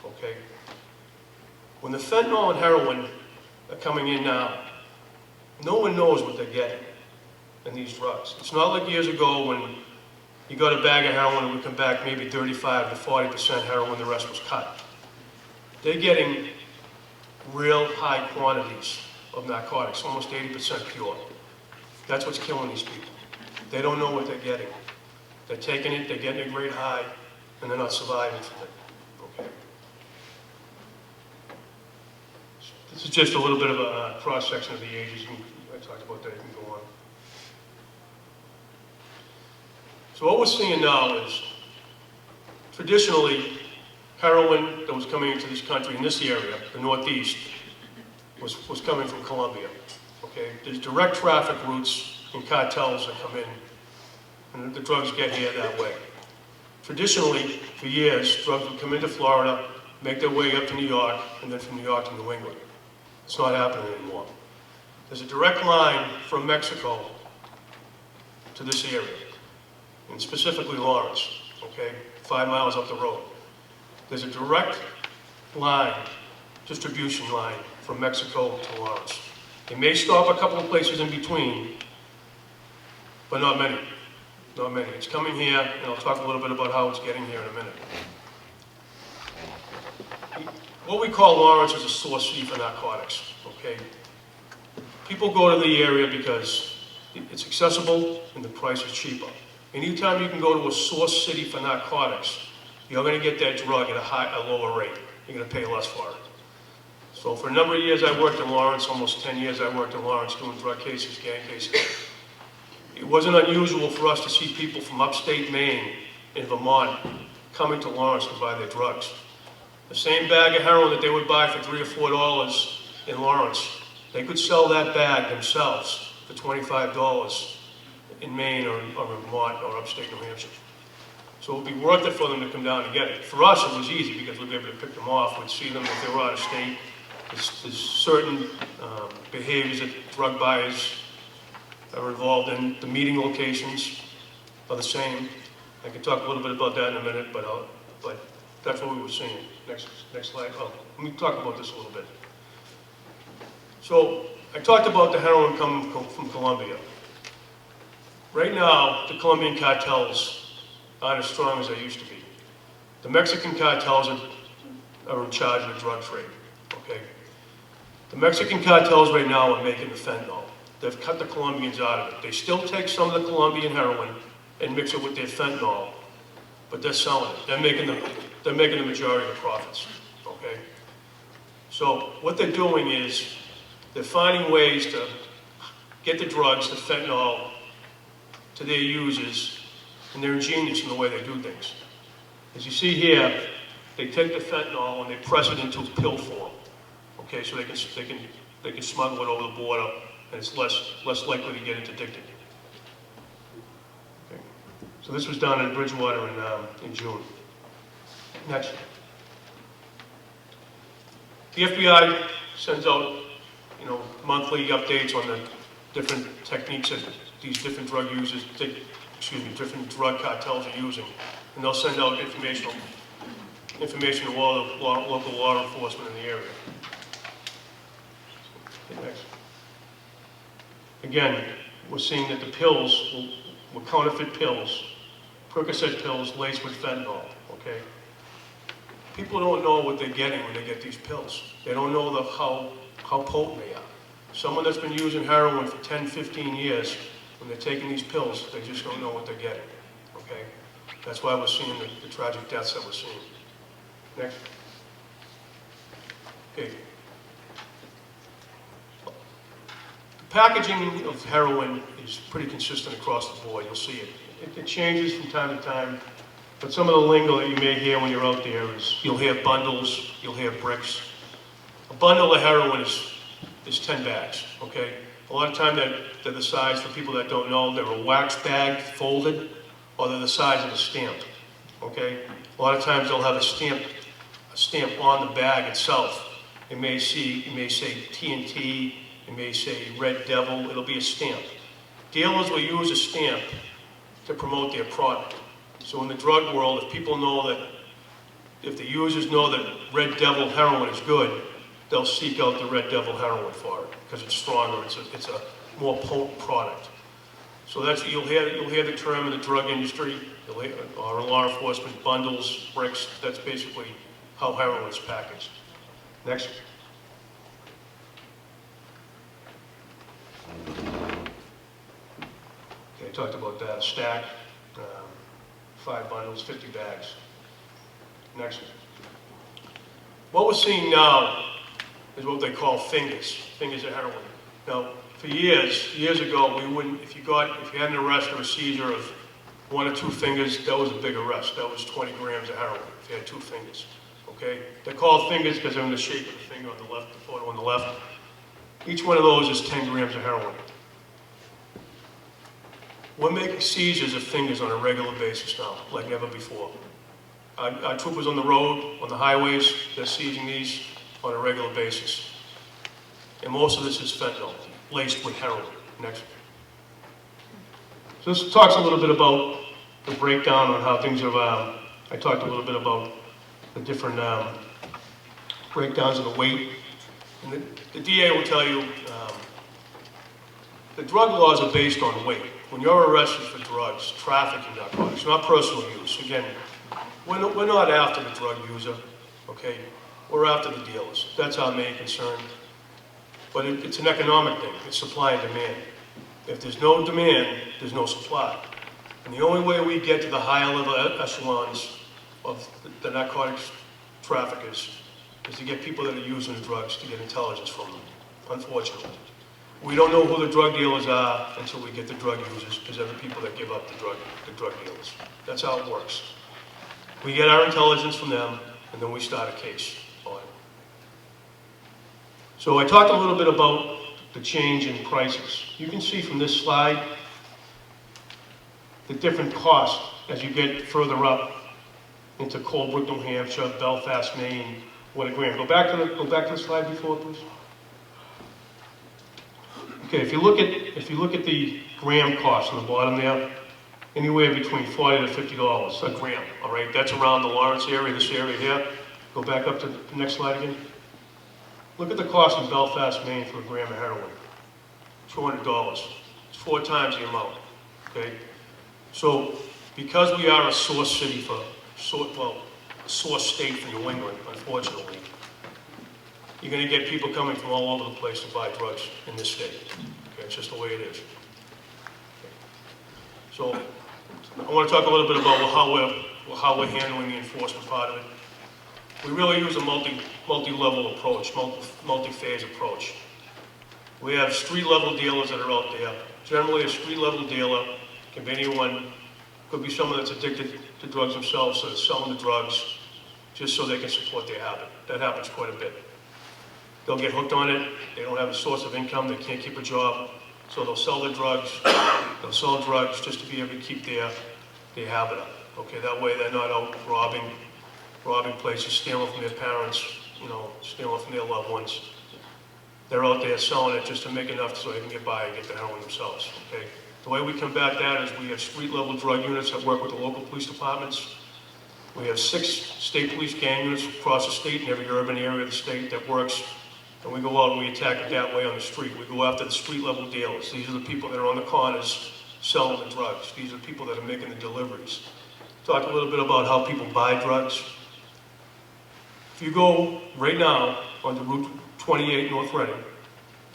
okay? When the fentanyl and heroin are coming in now, no one knows what they're getting in these drugs. It's not like years ago when you got a bag of heroin and would come back maybe 35 to 40% heroin, the rest was cut. They're getting real high quantities of narcotics, almost 80% pure. That's what's killing these people. They don't know what they're getting. They're taking it, they're getting a great high, and they're not surviving from it, okay? This is just a little bit of a cross-section of the ages. I talked about that, you can go on. So what we're seeing now is, traditionally, heroin that was coming into this country, in this area, the Northeast, was coming from Colombia, okay? There's direct traffic routes and cartels that come in, and the drugs get here that way. Traditionally, for years, drugs would come into Florida, make their way up to New York, and then from New York to New England. It's not happening anymore. There's a direct line from Mexico to this area, and specifically Lawrence, okay? 5 miles up the road. There's a direct line, distribution line, from Mexico to Lawrence. They may stop a couple of places in between, but not many. Not many. It's coming here, and I'll talk a little bit about how it's getting here in a minute. What we call Lawrence is a source city for narcotics, okay? People go to the area because it's accessible and the price is cheaper. Anytime you can go to a source city for narcotics, you're going to get that drug at a lower rate. You're going to pay less for it. So for a number of years I worked in Lawrence, almost 10 years I worked in Lawrence doing drug cases, gang cases. It wasn't unusual for us to see people from upstate Maine and Vermont coming to Lawrence to buy their drugs. The same bag of heroin that they would buy for $3 or $4 in Lawrence, they could sell that bag themselves for $25 in Maine or in Vermont or upstate New Hampshire. So it would be worth it for them to come down and get it. For us, it was easy because we'd be able to pick them off. We'd see them if they were out of state. There's certain behaviors that drug buyers are involved in. The meeting locations are the same. I can talk a little bit about that in a minute, but that's what we were seeing. Next slide. Oh, let me talk about this a little bit. So I talked about the heroin coming from Colombia. Right now, the Colombian cartels aren't as strong as they used to be. The Mexican cartels are in charge of the drug trade, okay? The Mexican cartels right now are making the fentanyl. They've cut the Colombians out of it. They still take some of the Colombian heroin and mix it with their fentanyl, but they're selling it. They're making the majority of the profits, okay? So what they're doing is they're finding ways to get the drugs, the fentanyl, to their users, and they're ingenious in the way they do things. As you see here, they take the fentanyl and they press it into pill form. Okay, so they can smuggle it over the border, and it's less likely to get interdicted. Okay. So this was done in Bridgewater in June. Next. The FBI sends out, monthly updates on the different techniques that these different drug users, different drug cartels are using, and they'll send out information to all the local law enforcement in the area. Okay, next. Again, we're seeing that the pills were counterfeit pills, Percocet pills laced with fentanyl, okay? People don't know what they're getting when they get these pills. They don't know how potent they are. Someone that's been using heroin for 10, 15 years, when they're taking these pills, they just don't know what they're getting, okay? That's why we're seeing the tragic deaths that we're seeing. Next. Okay. The packaging of heroin is pretty consistent across the board. You'll see it. It changes from time to time, but some of the lingo that you may hear when you're out there is you'll hear bundles, you'll hear bricks. A bundle of heroin is 10 bags, okay? A lot of time they're the size, for people that don't know, they're a wax bag folded, or they're the size of a stamp, okay? A lot of times they'll have a stamp on the bag itself. It may say TNT, it may say Red Devil, it'll be a stamp. Dealers will use a stamp to promote their product. So in the drug world, if people know that, if the users know that Red Devil heroin is good, they'll seek out the Red Devil heroin for it, because it's stronger, it's a more potent product. So that's, you'll hear the term in the drug industry, or in law enforcement, bundles, bricks, that's basically how heroin is packaged. Next. Okay, I talked about that, a stack, 5 bundles, 50 bags. Next. What we're seeing now is what they call fingers of heroin. Now, for years ago, we wouldn't, if you had an arrest or a seizure of 1 or 2 fingers, that was a big arrest. That was 20 grams of heroin if you had 2 fingers, okay? They're called fingers because they're in the shape of the finger on the left, the photo on the left. Each one of those is 10 grams of heroin. We're making seizures of fingers on a regular basis now, like never before. Our troopers on the road, on the highways, they're seizing these on a regular basis. And most of this is fentanyl, laced with heroin. Next. So this talks a little bit about the breakdown on how things are, I talked a little bit about the different breakdowns of the weight. And the DA will tell you the drug laws are based on weight. When you're arrested for drugs, trafficking narcotics, not personal use, again, we're not after the drug user, okay? We're after the dealers. That's our main concern. But it's an economic thing. It's supply and demand. If there's no demand, there's no supply. And the only way we get to the higher level echelons of the narcotics traffickers is to get people that are using the drugs to get intelligence from them, unfortunately. We don't know who the drug dealers are until we get the drug users, because they're the people that give up the drug dealers. That's how it works. We get our intelligence from them, and then we start a case on it. So I talked a little bit about the change in prices. You can see from this slide the different costs as you get further up into Colebrook, New Hampshire, Belfast, Maine, what a gram. Go back to the slide before, please. Okay, if you look at the gram cost on the bottom there, anywhere between $40 to $50 a gram. All right, that's around the Lawrence area, this area here. Go back up to the next slide again. Look at the cost in Belfast, Maine for a gram of heroin. $200. It's 4 times the amount. Okay, so because we are a source city for, a source state for New England, unfortunately, you're going to get people coming from all over the place to buy drugs in this state. Okay, it's just the way it is. Okay. So I want to talk a little bit about how we're handling the enforcement part of it. We really use a multi-level approach, multi-phase approach. We have street-level dealers that are out there. Generally, a street-level dealer can be anyone, could be someone that's addicted to drugs themselves, so they're selling the drugs just so they can support their habit. That happens quite a bit. They'll get hooked on it, they don't have a source of income, they can't keep a job, so they'll sell the drugs. They'll sell drugs just to be able to keep their habit up. Okay, that way they're not out robbing places, stealing from their parents, stealing from their loved ones. They're out there selling it just to make enough so they can get by and get the heroin themselves. Okay, the way we combat that is we have street-level drug units that work with the local police departments. We have 6 state police gang units across the state in every urban area of the state that works. And we go out and we attack it that way on the street. We go after the street-level dealers. These are the people that are on the corners selling the drugs. These are the people that are making the deliveries. Talk a little bit about how people buy drugs. If you go right now onto Route 28 North Reading,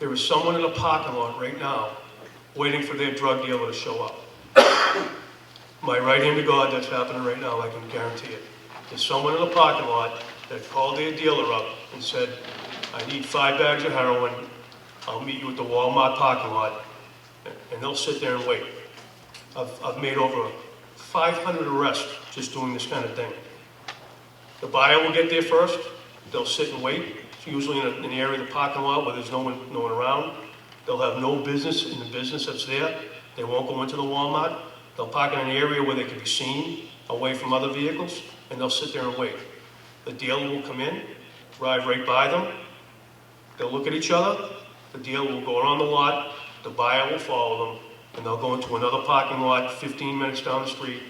there is someone in a parking lot right now waiting for their drug dealer to show up. My right hand to God, that's happening right now, I can guarantee it. There's someone in a parking lot that called their dealer up and said, I need 5 bags of heroin, I'll meet you at the Walmart parking lot, and they'll sit there and wait. I've made over 500 arrests just doing this kind of thing. The buyer will get there first, they'll sit and wait, it's usually in the area of the parking lot where there's no one around. They'll have no business in the business that's there. They won't go into the Walmart. They'll park in an area where they can be seen, away from other vehicles, and they'll sit there and wait. The dealer will come in, drive right by them. They'll look at each other. The dealer will go around the lot. The buyer will follow them, and they'll go into another parking lot 15 minutes down the street,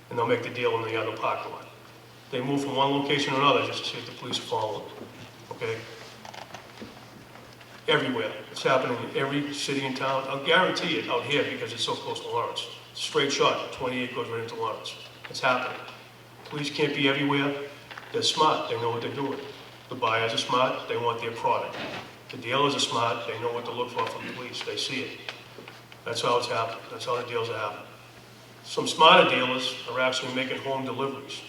and they'll make the deal in the other parking lot. They move from one location to another just to see if the police follow them, okay? Everywhere. It's happening in every city and town. I'll guarantee it out here because it's so close to Lawrence. Straight shot, 28 goes right into Lawrence. It's happening. Police can't be everywhere. They're smart. They know what they're doing. The buyers are smart. They want their product. The dealers are smart. They know what to look for from the police. They see it. That's how it's happening. That's how the deals are happening. Some smarter dealers are actually making home deliveries.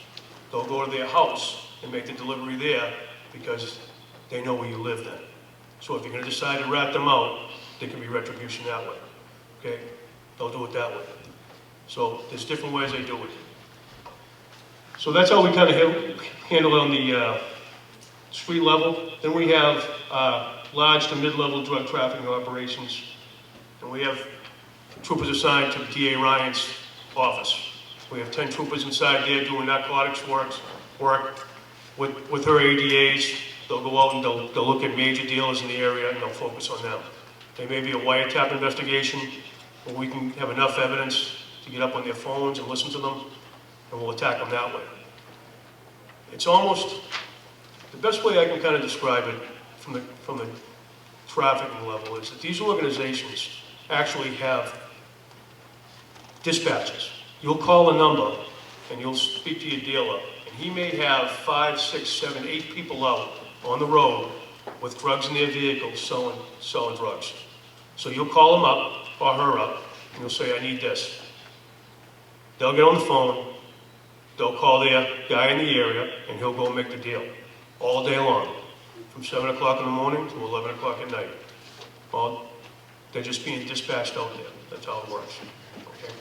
They'll go to their house and make the delivery there because they know where you live then. So if you're going to decide to rat them out, there can be retribution that way, okay? They'll do it that way. So there's different ways they do it. So that's how we kind of handle it on the street level. Then we have large to mid-level drug trafficking operations. And we have troopers assigned to DA Ryan's office. We have 10 troopers inside there doing narcotics work with her ADAs. They'll go out and they'll look at major dealers in the area and they'll focus on them. There may be a wiretap investigation where we can have enough evidence to get up on their phones and listen to them, and we'll attack them that way. It's almost, the best way I can kind of describe it from the trafficking level is that these organizations actually have dispatches. You'll call a number and you'll speak to your dealer, and he may have 5, 6, 7, 8 people out on the road with drugs in their vehicles selling drugs. So you'll call them up or her up and you'll say, I need this. They'll get on the phone, they'll call their guy in the area, and he'll go and make the deal all day long, from 7 o'clock in the morning to 11 o'clock at night. Well, they're just being dispatched out there. That's how it works. Okay.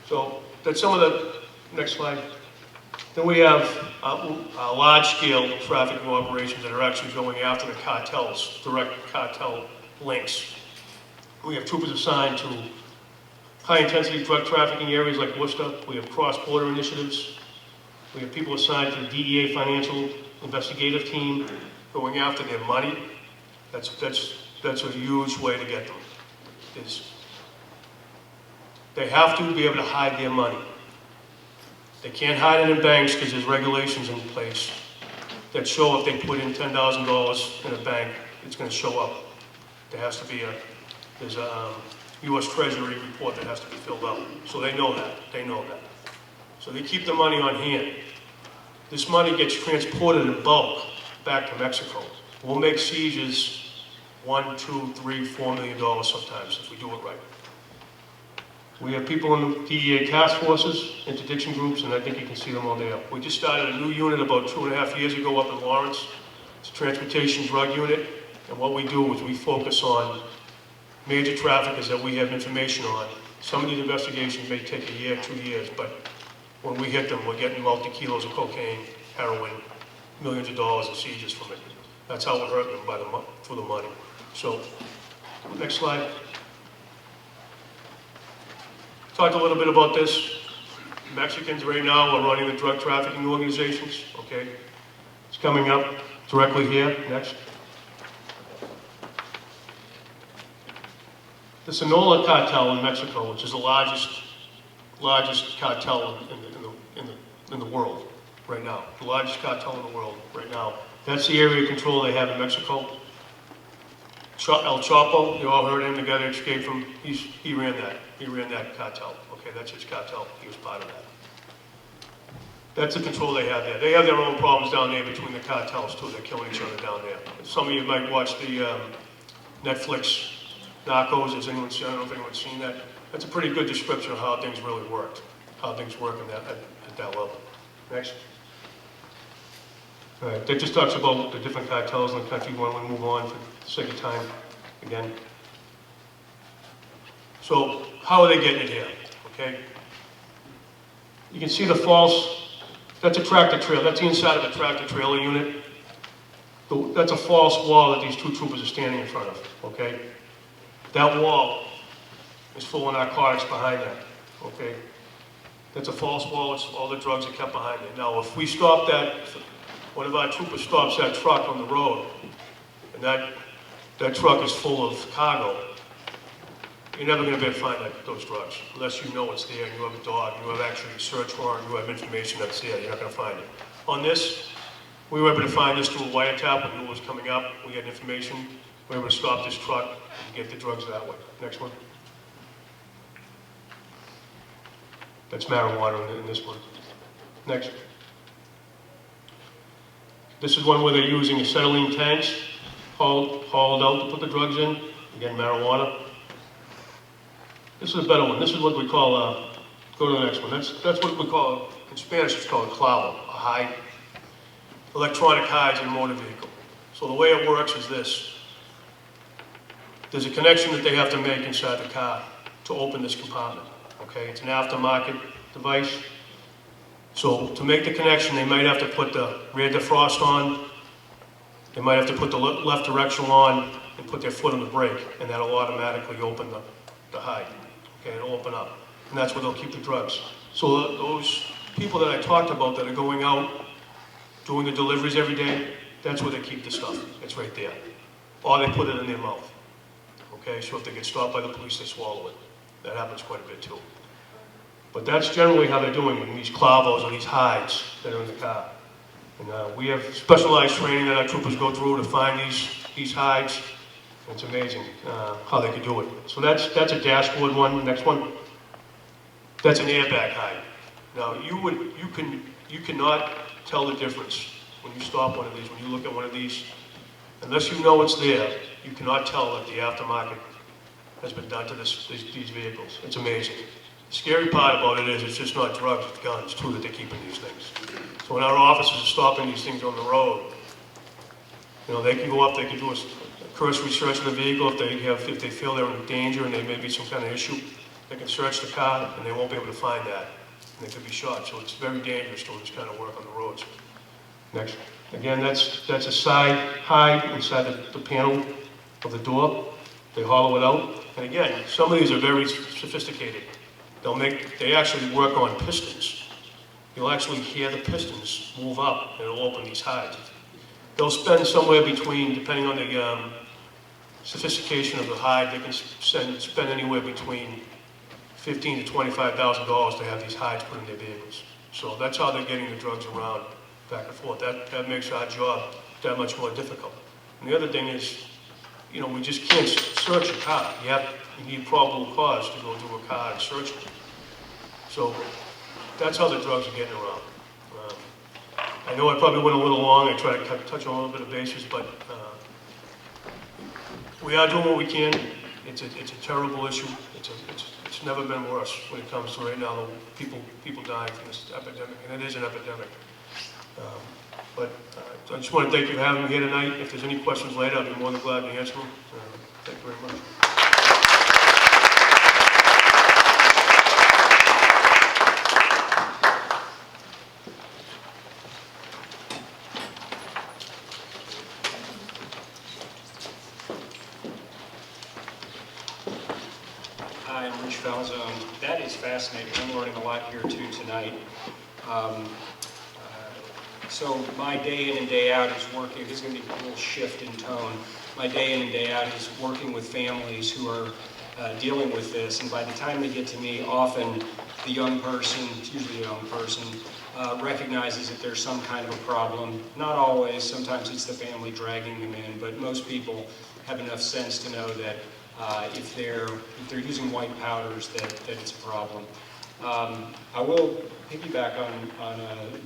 So that's some of the, next slide. Then we have large-scale trafficking operations that are actually going after the cartels, direct cartel links. We have troopers assigned to high-intensity drug trafficking areas like Worcester. We have cross-border initiatives. We have people assigned to the DEA financial investigative team going after their money. That's a huge way to get them. They have to be able to hide their money. They can't hide it in banks because there's regulations in place that show if they put in $10,000 in a bank, it's going to show up. There has to be there's a U.S. Treasury report that has to be filled out. So they know that. They know that. So they keep the money on hand. This money gets transported in bulk back to Mexico. We'll make seizures $1, $2, $3, $4 million sometimes if we do it right. We have people in the DEA task forces, interdiction groups, and I think you can see them all there. We just started a new unit about 2.5 years ago up in Lawrence. It's a transportation drug unit, and what we do is we focus on major traffickers that we have information on. Some of these investigations may take a year, 2 years, but when we hit them, we're getting multi-kilos of cocaine, heroin, millions of dollars in seizures from it. That's how we're hurting them through the money. So, next slide. Talked a little bit about this. Mexicans right now are running the drug trafficking organizations, okay? It's coming up directly here, next. The Sinaloa cartel in Mexico, which is the largest cartel in the world right now. The largest cartel in the world right now. That's the area of control they have in Mexico. El Chapo, you all heard him, the guy that escaped from, he ran that. He ran that cartel. Okay, that's his cartel. He was part of that. That's the control they have there. They have their own problems down there between the cartels too. They're killing each other down there. Some of you might watch the Netflix Narcos. Has anyone seen? I don't know if anyone's seen that. That's a pretty good description of how things really worked, how things work at that level. Next. All right, that just talks about the different cartels in the country. Why don't we move on for the sake of time again? So, how are they getting it here? Okay. You can see the false, that's a tractor trailer. That's the inside of a tractor trailer unit. That's a false wall that these two troopers are standing in front of, okay? That wall is full of narcotics behind that, okay? That's a false wall, it's all the drugs are kept behind it. Now, if we stop that, if one of our troopers stops that truck on the road, and that truck is full of cargo, you're never gonna be able to find those drugs, unless you know it's there, and you have a dog, and you have actually a search warrant, you have information that's there, you're not gonna find it. On this, we were able to find this through a wiretap, we knew it was coming up, we had information, we were able to stop this truck and get the drugs that way. Next one. That's marijuana in this one. Next. This is one where they're using acetylene tanks, hauled out to put the drugs in. Again, marijuana. This is a better one. This is what we call, go to the next one. That's what we call, in Spanish it's called a clavo, a hide. Electronic hides in a motor vehicle. So the way it works is this. There's a connection that they have to make inside the car to open this compartment. Okay, it's an aftermarket device. So to make the connection, they might have to put the rear defrost on, they might have to put the left directional on and put their foot on the brake, and that'll automatically open the hide. Okay, it'll open up. And that's where they'll keep the drugs. So those people that I talked about that are going out, doing the deliveries every day, that's where they keep the stuff. It's right there. Or they put it in their mouth. Okay, so if they get stopped by the police, they swallow it. That happens quite a bit too. But that's generally how they're doing in these clavos or these hides that are in the car. And we have specialized training that our troopers go through to find these hides. It's amazing how they can do it. So that's a dashboard one. Next one. That's an airbag hide. Now you cannot tell the difference when you stop one of these, when you look at one of these. Unless you know it's there, you cannot tell that the aftermarket has been done to these vehicles. It's amazing. The scary part about it is it's just not drugs, it's guns too that they keep in these things. So when our officers are stopping these things on the road, you know, they can go up, they can do a cursory search of the vehicle if they feel they're in danger and there may be some kind of issue. They can search the car and they won't be able to find that. And they could be shot. So it's very dangerous doing this kind of work on the roads. Next. Again, that's a side hide inside the panel of the door. They hollow it out. And again, some of these are very sophisticated. They actually work on pistons. You'll actually hear the pistons move up and it'll open these hides. They'll spend somewhere between, depending on the sophistication of the hide, they can spend anywhere between $15,000 to $25,000 to have these hides put in their vehicles. So that's how they're getting the drugs around back and forth. That makes our job that much more difficult. And the other thing is, you know, we just can't search a car. You need probable cause to go to a car and search it. So that's how the drugs are getting around. I know I probably went a little long. I tried to touch on a little bit of bases, but we are doing what we can. It's a terrible issue. It's never been worse when it comes to right now people dying from this epidemic, and it is an epidemic. But I just want to thank you for having me here tonight. If there's any questions later, I'll be more than glad to answer them. Thank you very much. Hi, I'm Rich Falzone. That is fascinating. I'm learning a lot here too tonight. So my day in and day out is working. This is going to be a little shift in tone. My day in and day out is working with families who are dealing with this, and by the time they get to me, often the young person, it's usually a young person, recognizes that there's some kind of a problem. Not always. Sometimes it's the family dragging them in, but most people have enough sense to know that if they're using white powders, that it's a problem. I will piggyback on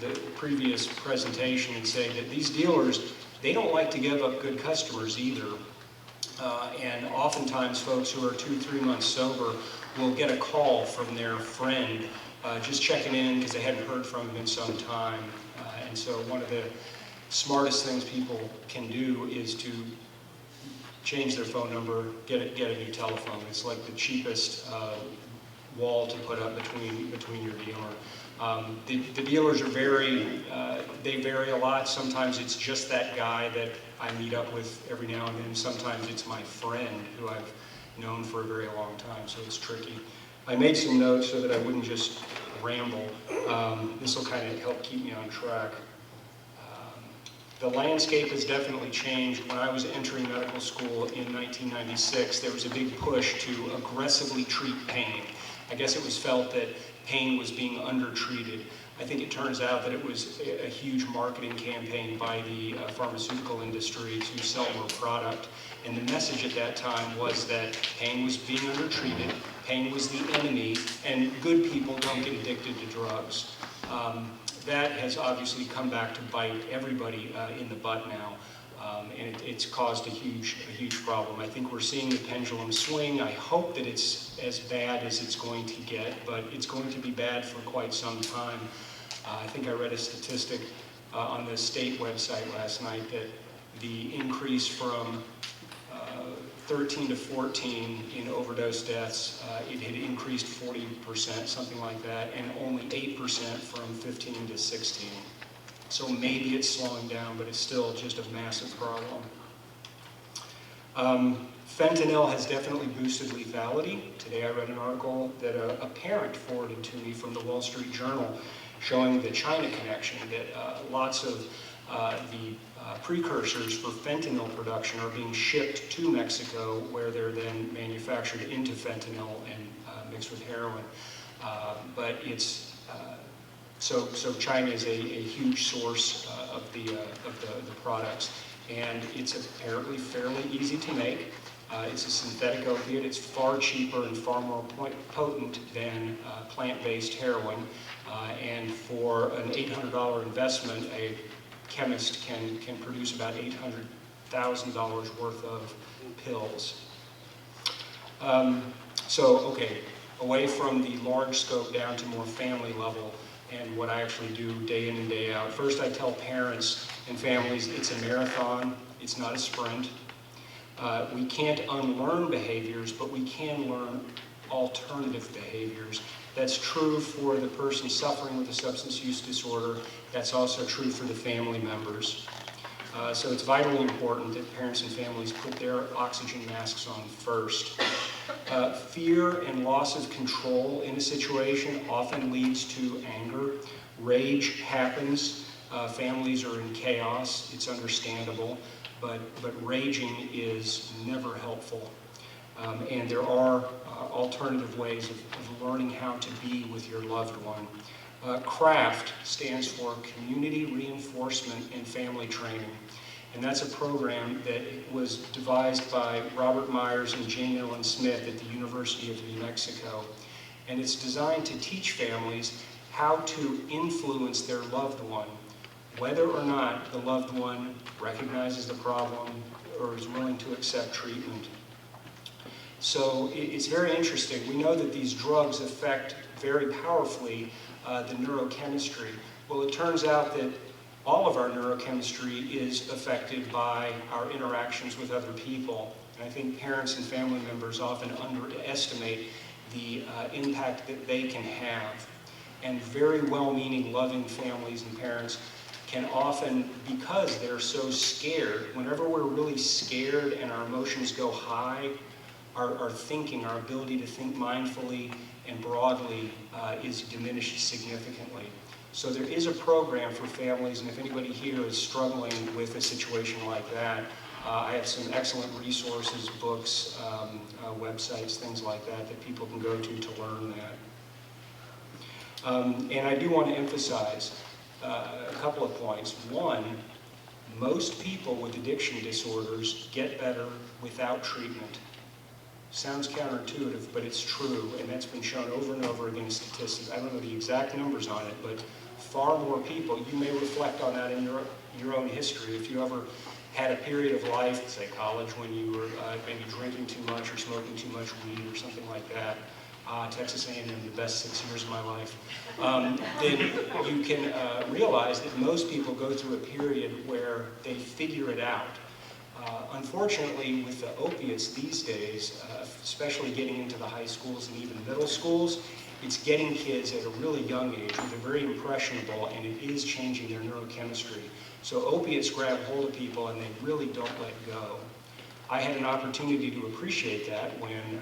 the previous presentation and say that these dealers, they don't like to give up good customers either. And oftentimes folks who are 2-3 months sober will get a call from their friend just checking in because they hadn't heard from him in some time. And so one of the smartest things people can do is to change their phone number, get a new telephone. It's like the cheapest wall to put up between your dealer. The dealers are they vary a lot. Sometimes it's just that guy that I meet up with every now and then. Sometimes it's my friend who I've known for a very long time, so it's tricky. I made some notes so that I wouldn't just ramble. This will kind of help keep me on track. The landscape has definitely changed. When I was entering medical school in 1996, there was a big push to aggressively treat pain. I guess it was felt that pain was being undertreated. I think it turns out that it was a huge marketing campaign by the pharmaceutical industry to sell more product. And the message at that time was that pain was being undertreated, pain was the enemy, and good people don't get addicted to drugs. That has obviously come back to bite everybody in the butt now, and it's caused a huge problem. I think we're seeing the pendulum swing. I hope that it's as bad as it's going to get, but it's going to be bad for quite some time. I think I read a statistic on the state website last night that the increase from 13 to 14 in overdose deaths, it had increased 40%, something like that, and only 8% from 15 to 16. So maybe it's slowing down, but it's still just a massive problem. Fentanyl has definitely boosted lethality. Today I read an article that a parent forwarded to me from the Wall Street Journal showing the China connection, that lots of the precursors for fentanyl production are being shipped to Mexico, where they're then manufactured into fentanyl and mixed with heroin. But it's so China is a huge source of the products, and it's apparently fairly easy to make. It's a synthetic opiate. It's far cheaper and far more potent than plant-based heroin. And for an $800 investment, a chemist can produce about $800,000 worth of pills. Okay, away from the large scope down to more family level and what I actually do day in and day out. First, I tell parents and families it's a marathon, it's not a sprint. We can't unlearn behaviors, but we can learn alternative behaviors. That's true for the person suffering with a substance use disorder. That's also true for the family members. So it's vitally important that parents and families put their oxygen masks on first. Fear and loss of control in a situation often leads to anger. Rage happens. Families are in chaos. It's understandable. But raging is never helpful. And there are alternative ways of learning how to be with your loved one. CRAFT stands for Community Reinforcement and Family Training. And that's a program that was devised by Robert Myers and Jane Ellen Smith at the University of New Mexico. And it's designed to teach families how to influence their loved one, whether or not the loved one recognizes the problem or is willing to accept treatment. So it's very interesting. We know that these drugs affect very powerfully the neurochemistry. Well, it turns out that all of our neurochemistry is affected by our interactions with other people. And I think parents and family members often underestimate the impact that they can have. And very well-meaning, loving families and parents can often, because they're so scared, whenever we're really scared and our emotions go high, our thinking, our ability to think mindfully and broadly is diminished significantly. So there is a program for families, and if anybody here is struggling with a situation like that, I have some excellent resources, books, websites, things like that people can go to learn that. And I do want to emphasize a couple of points. One, most people with addiction disorders get better without treatment. Sounds counterintuitive, but it's true, and that's been shown over and over again in statistics. I don't know the exact numbers on it, but far more people, you may reflect on that in your own history. If you ever had a period of life, say college, when you were maybe drinking too much or smoking too much weed or something like that, Texas A&M, the best 6 years of my life, then you can realize that most people go through a period where they figure it out. Unfortunately, with the opiates these days, especially getting into the high schools and even middle schools, it's getting kids at a really young age where they're very impressionable, and it is changing their neurochemistry. So opiates grab hold of people and they really don't let go. I had an opportunity to appreciate that when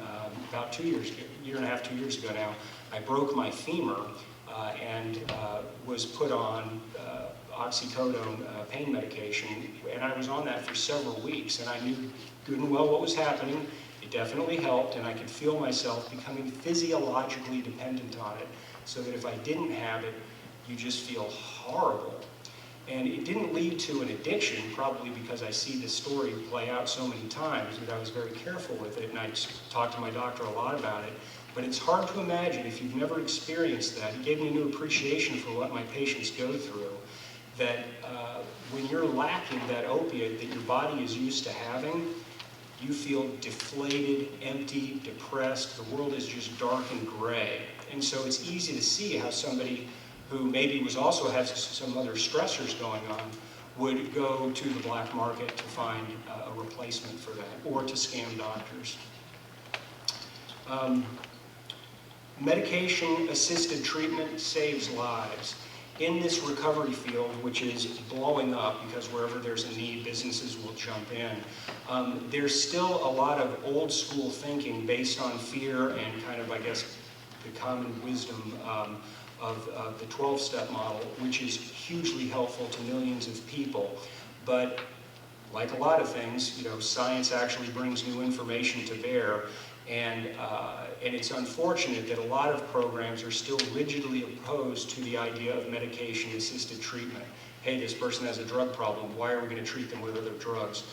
about 2 years ago, year and a half, 2 years ago now, I broke my femur and was put on oxycodone pain medication, and I was on that for several weeks, and I knew good and well what was happening. It definitely helped, and I could feel myself becoming physiologically dependent on it, so that if I didn't have it, you just feel horrible. And it didn't lead to an addiction, probably because I see this story play out so many times that I was very careful with it, and I talked to my doctor a lot about it. But it's hard to imagine if you've never experienced that. It gave me a new appreciation for what my patients go through, that when you're lacking that opiate that your body is used to having, you feel deflated, empty, depressed. The world is just dark and gray. And so it's easy to see how somebody who maybe also has some other stressors going on would go to the black market to find a replacement for that, or to scam doctors. Medication-assisted treatment saves lives. In this recovery field, which is blowing up because wherever there's a need, businesses will jump in, there's still a lot of old school thinking based on fear and kind of, I guess, the common wisdom of the 12-step model, which is hugely helpful to millions of people. But like a lot of things, you know, science actually brings new information to bear. And it's unfortunate that a lot of programs are still rigidly opposed to the idea of medication-assisted treatment. Hey, this person has a drug problem. Why are we going to treat them with other drugs?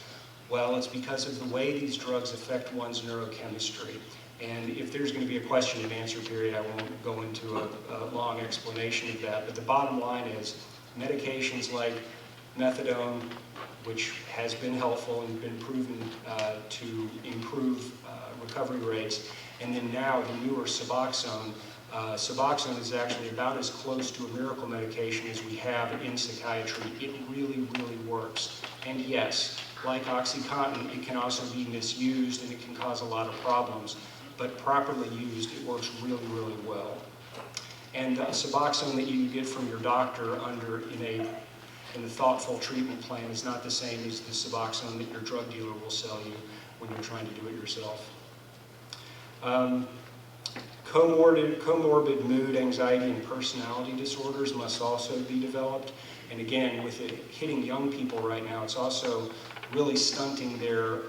Well, it's because of the way these drugs affect one's neurochemistry. And if there's going to be a question and answer period, I won't go into a long explanation of that. But the bottom line is medications like methadone, which has been helpful and been proven to improve recovery rates, and then now the newer Suboxone. Suboxone is actually about as close to a miracle medication as we have in psychiatry. It really, really works. And yes, like OxyContin, it can also be misused and it can cause a lot of problems. But properly used, it works really, really well. And Suboxone that you get from your doctor in a thoughtful treatment plan is not the same as the Suboxone that your drug dealer will sell you when you're trying to do it yourself. Comorbid mood, anxiety, and personality disorders must also be developed. And again, with it hitting young people right now, it's also really stunting their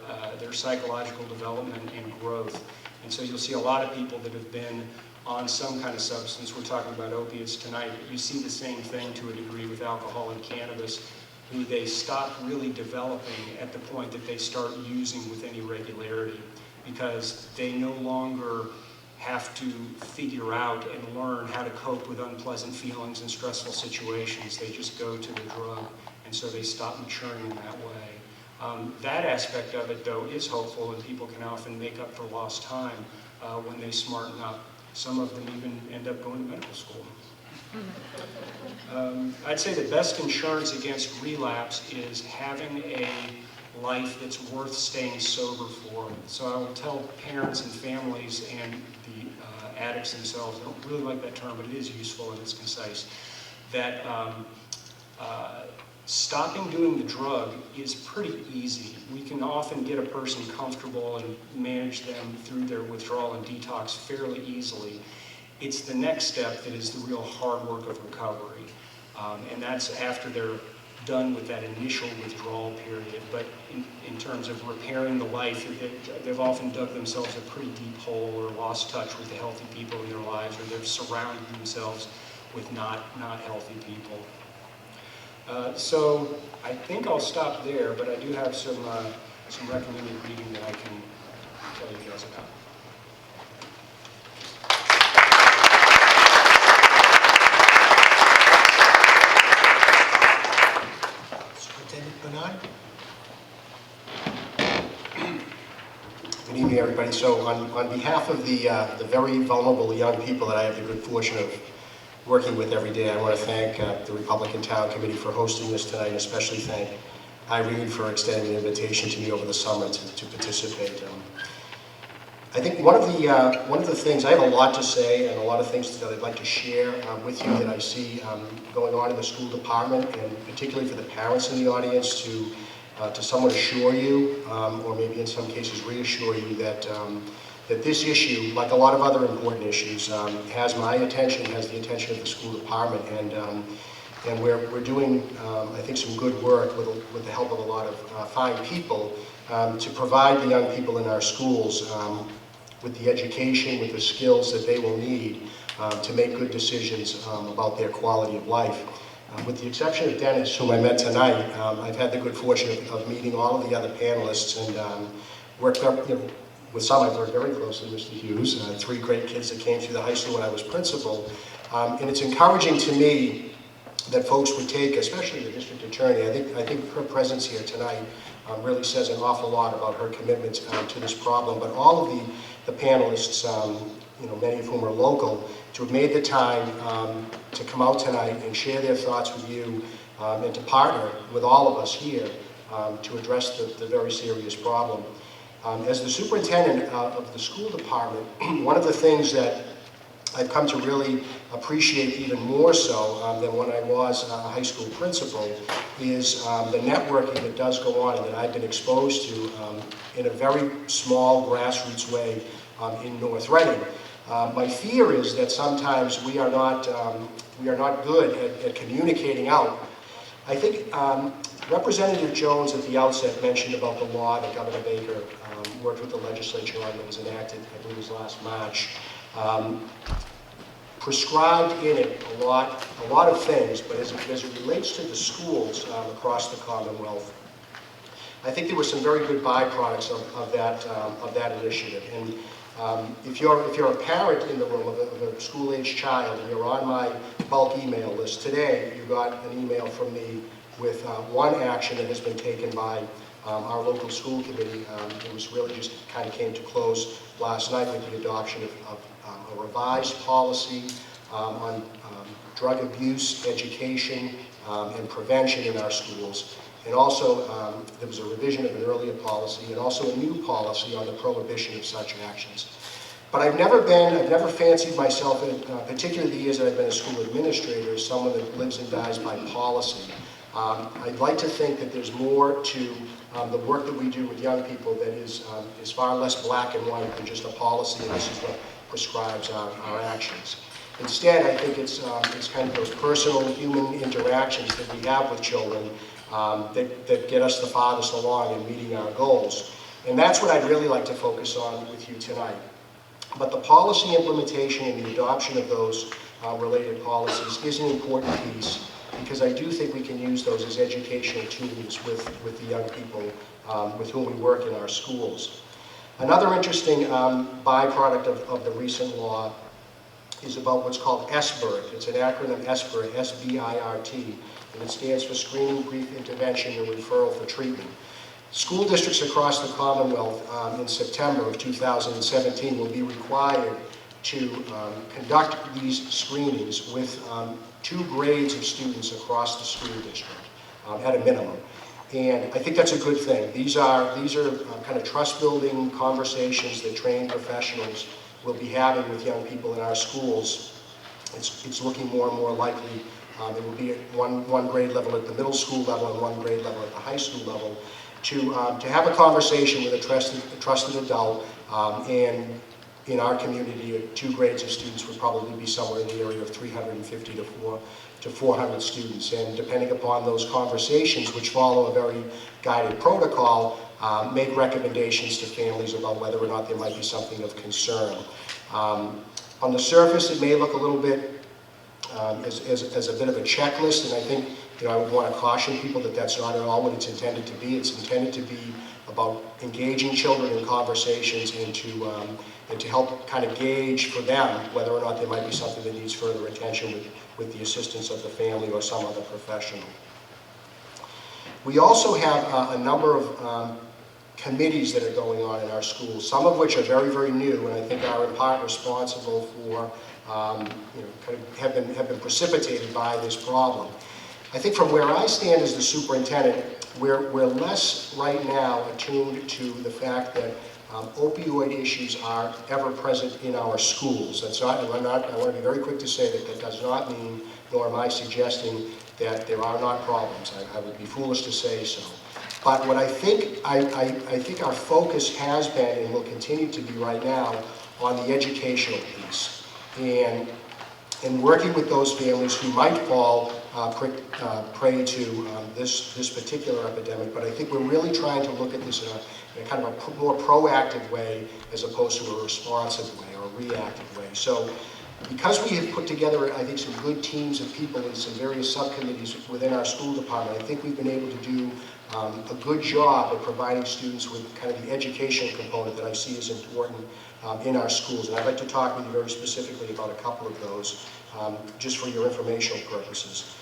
psychological development and growth. And so you'll see a lot of people that have been on some kind of substance. We're talking about opiates tonight, but you see the same thing to a degree with alcohol and cannabis, who they stop really developing at the point that they start using with any regularity, because they no longer have to figure out and learn how to cope with unpleasant feelings and stressful situations. They just go to the drug, and so they stop maturing in that way. That aspect of it, though, is hopeful, and people can often make up for lost time when they smarten up. Some of them even end up going to medical school. I'd say the best insurance against relapse is having a life that's worth staying sober for. So I will tell parents and families and the addicts themselves, I don't really like that term, but it is useful and it's concise, that stopping doing the drug is pretty easy. We can often get a person comfortable and manage them through their withdrawal and detox fairly easily. It's the next step that is the real hard work of recovery. And that's after they're done with that initial withdrawal period. But in terms of repairing the life, they've often dug themselves a pretty deep hole or lost touch with the healthy people in their lives, or they've surrounded themselves with not healthy people. So I think I'll stop there, but I do have some recommended reading that I can tell you guys about. Superintendent Bernard? Good evening, everybody. So on behalf of the very vulnerable young people that I have the good fortune of working with every day, I want to thank the Republican Town Committee for hosting this tonight, and especially thank Irene for extending an invitation to me over the summer to participate. I think one of the things, I have a lot to say and a lot of things that I'd like to share with you that I see going on in the school department, and particularly for the parents in the audience to somewhat assure you, or maybe in some cases reassure you that that this issue, like a lot of other important issues, has my attention, has the attention of the school department, and we're doing, I think, some good work with the help of a lot of fine people to provide the young people in our schools with the education, with the skills that they will need to make good decisions about their quality of life. With the exception of Dennis, whom I met tonight, I've had the good fortune of meeting all of the other panelists and worked up, with some I've worked very closely, Mr. Hughes, 3 great kids that came through the high school when I was principal. And it's encouraging to me that folks would take, especially the district attorney. I think her presence here tonight really says an awful lot about her commitment to this problem. But all of the panelists, many of whom are local, to have made the time to come out tonight and share their thoughts with you and to partner with all of us here to address the very serious problem. As the superintendent of the school department, one of the things that I've come to really appreciate even more so than when I was a high school principal is the networking that does go on and that I've been exposed to in a very small grassroots way in North Reading. My fear is that sometimes we are not good at communicating out. I think Representative Jones at the outset mentioned about the law that Governor Baker worked with the legislature on that was enacted, I believe it was last March. Prescribed in it a lot of things, but as it relates to the schools across the Commonwealth, I think there were some very good byproducts of that initiative. And if you're a parent in the room of a school-age child and you're on my bulk email list today, you got an email from me with one action that has been taken by our local school committee. It was really just kind of came to close last night with the adoption of a revised policy on drug abuse, education, and prevention in our schools. And also, there was a revision of an earlier policy and also a new policy on the prohibition of such actions. But I've never fancied myself, particularly the years that I've been a school administrator, as someone that lives and dies by policy. I'd like to think that there's more to the work that we do with young people that is far less black and white than just a policy and this is what prescribes our actions. Instead, I think it's kind of those personal human interactions that we have with children that get us the farthest along in meeting our goals. And that's what I'd really like to focus on with you tonight. But the policy implementation and the adoption of those related policies is an important piece, because I do think we can use those as educational tools with the young people with whom we work in our schools. Another interesting byproduct of the recent law is about what's called SBIRT. It's an acronym, SBIRT, S-B-I-R-T, and it stands for Screening, Brief Intervention, and Referral for Treatment. School districts across the Commonwealth in September of 2017 will be required to conduct these screenings with 2 grades of students across the school district at a minimum. And I think that's a good thing. These are kind of trust-building conversations that trained professionals will be having with young people in our schools. It's looking more and more likely it will be at one grade level at the middle school level and 1 grade level at the high school level to have a conversation with a trusted adult, and in our community, 2 grades of students would probably be somewhere in the area of 350 to 400 students. And depending upon those conversations, which follow a very guided protocol, make recommendations to families about whether or not there might be something of concern. On the surface, it may look a little bit as a bit of a checklist, and I think I would want to caution people that that's not at all what it's intended to be. It's intended to be about engaging children in conversations and to help kind of gauge for them whether or not there might be something that needs further attention with the assistance of the family or some other professional. We also have a number of committees that are going on in our schools, some of which are very, very new, and I think are in part responsible for, kind of have been precipitated by this problem. I think from where I stand as the superintendent, we're less right now attuned to the fact that opioid issues are ever present in our schools. That's not, I want to be very quick to say that that does not mean, nor am I suggesting that there are not problems. I would be foolish to say so. But what I think our focus has been and will continue to be right now on the educational piece and working with those families who might fall prey to this particular epidemic. But I think we're really trying to look at this in a kind of a more proactive way as opposed to a responsive way or a reactive way. So because we have put together, I think, some good teams of people in some various subcommittees within our school department, I think we've been able to do a good job of providing students with kind of the educational component that I see as important in our schools. And I'd like to talk with you very specifically about a couple of those, just for your informational purposes.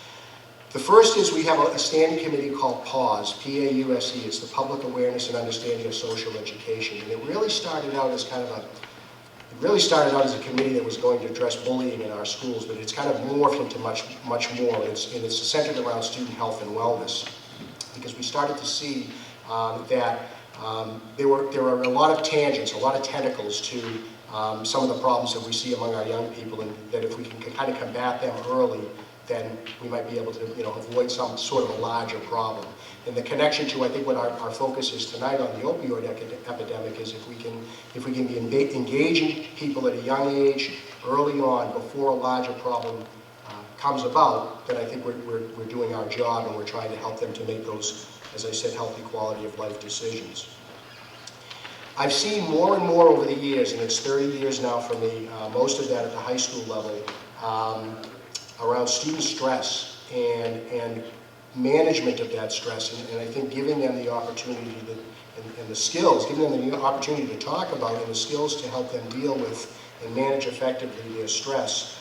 The first is we have a standing committee called PAUSE, P-A-U-S-E. It's the Public Awareness and Understanding of Social Education. And it really started out as a committee that was going to address bullying in our schools, but it's kind of morphed into much more. And it's centered around student health and wellness, because we started to see that there are a lot of tangents, a lot of tentacles to some of the problems that we see among our young people, and that if we can kind of combat them early, then we might be able to, avoid some sort of a larger problem. And the connection to, I think, what our focus is tonight on the opioid epidemic is if we can be engaging people at a young age, early on, before a larger problem comes about, then I think we're doing our job, and we're trying to help them to make those, as I said, healthy quality of life decisions. I've seen more and more over the years, and it's 30 years now for me, most of that at the high school level, around student stress and management of that stress, and I think giving them the opportunity and the skills, giving them the opportunity to talk about and the skills to help them deal with and manage effectively their stress.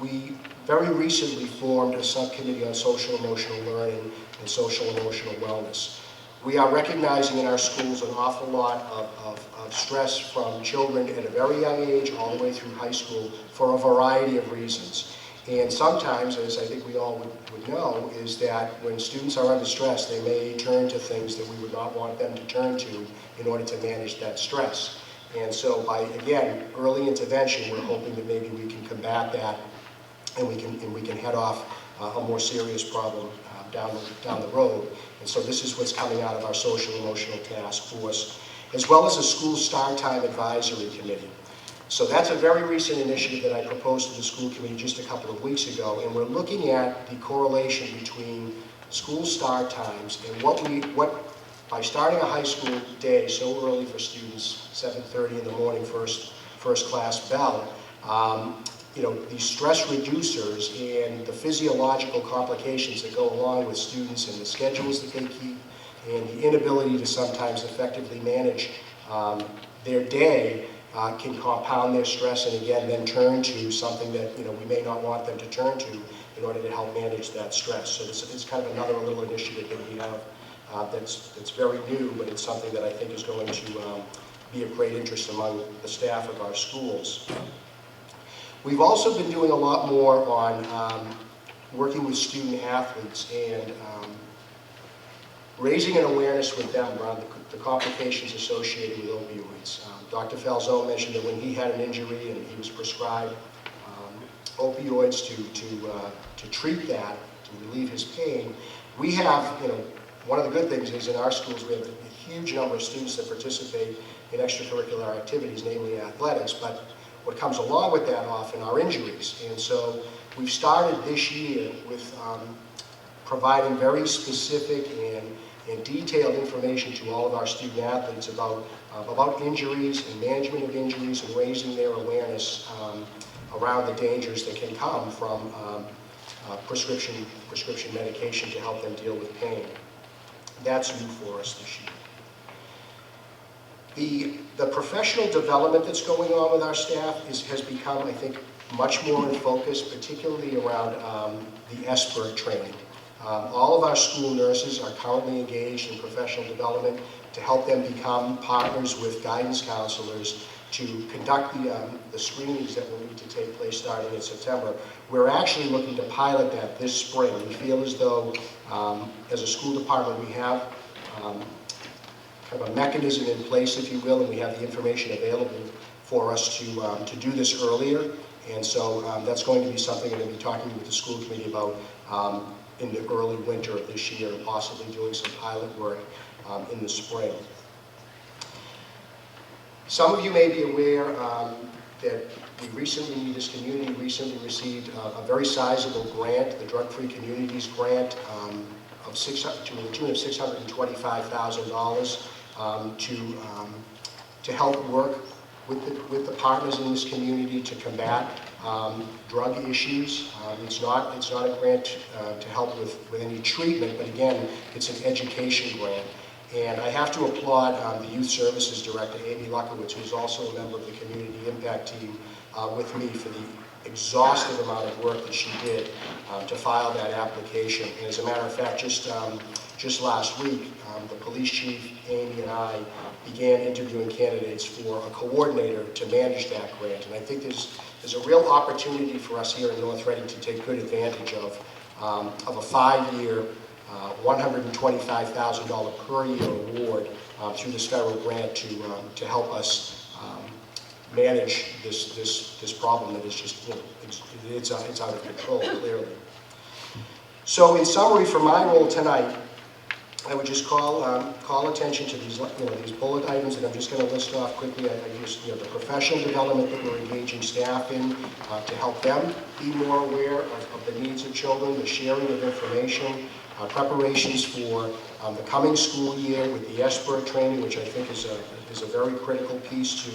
We very recently formed a subcommittee on social emotional learning and social emotional wellness. We are recognizing in our schools an awful lot of stress from children at a very young age all the way through high school for a variety of reasons. And sometimes, as I think we all would know, is that when students are under stress, they may turn to things that we would not want them to turn to in order to manage that stress. And so by, again, early intervention, we're hoping that maybe we can combat that, and we can head off a more serious problem down the road. And so this is what's coming out of our social emotional task force, as well as a school start time advisory committee. So that's a very recent initiative that I proposed to the school committee just a couple of weeks ago, and we're looking at the correlation between school start times and by starting a high school day so early for students, 7:30 in the morning, first class bell, these stress reducers and the physiological complications that go along with students and the schedules that they keep and the inability to sometimes effectively manage their day can compound their stress, and again then turn to something that we may not want them to turn to in order to help manage that stress. So it's kind of another little initiative that we have that's very new, but it's something that I think is going to be of great interest among the staff of our schools. We've also been doing a lot more on working with student athletes and raising an awareness with them around the complications associated with opioids. Dr. Falzone mentioned that when he had an injury and he was prescribed opioids to treat that, to relieve his pain, we have, one of the good things is in our schools we have a huge number of students that participate in extracurricular activities, namely athletics, but what comes along with that often are injuries. And so we've started this year with providing very specific and detailed information to all of our student athletes about injuries and management of injuries and raising their awareness around the dangers that can come from prescription medication to help them deal with pain. That's new for us this year. The professional development that's going on with our staff has become, I think, much more in focus, particularly around the SBIRT training. All of our school nurses are currently engaged in professional development to help them become partners with guidance counselors to conduct the screenings that will need to take place starting in September. We're actually looking to pilot that this spring. We feel as though, as a school department, we have kind of a mechanism in place, if you will, and we have the information available for us to do this earlier. And so that's going to be something I'm going to be talking with the school committee about in the early winter of this year, and possibly doing some pilot work in the spring. Some of you may be aware that this community recently received a very sizable grant, the Drug-Free Communities Grant, to the tune of $625,000 to help work with the partners in this community to combat drug issues. It's not a grant to help with any treatment, but again, it's an education grant. And I have to applaud the Youth Services Director, Amy Luckowitz, who is also a member of the Community Impact Team with me, for the exhaustive amount of work that she did to file that application. And as a matter of fact, just last week, the police chief, Amy, and I began interviewing candidates for a coordinator to manage that grant. And I think there's a real opportunity for us here in North Reading to take good advantage of a 5-year, $125,000 per year award through this federal grant to help us manage this problem that is just, it's out of control, clearly. So in summary, for my role tonight, I would just call attention to these these bullet items that I'm just going to list off quickly. I use the professional development that we're engaging staff in to help them be more aware of the needs of children, the sharing of information, preparations for the coming school year with the expert training, which I think is a very critical piece to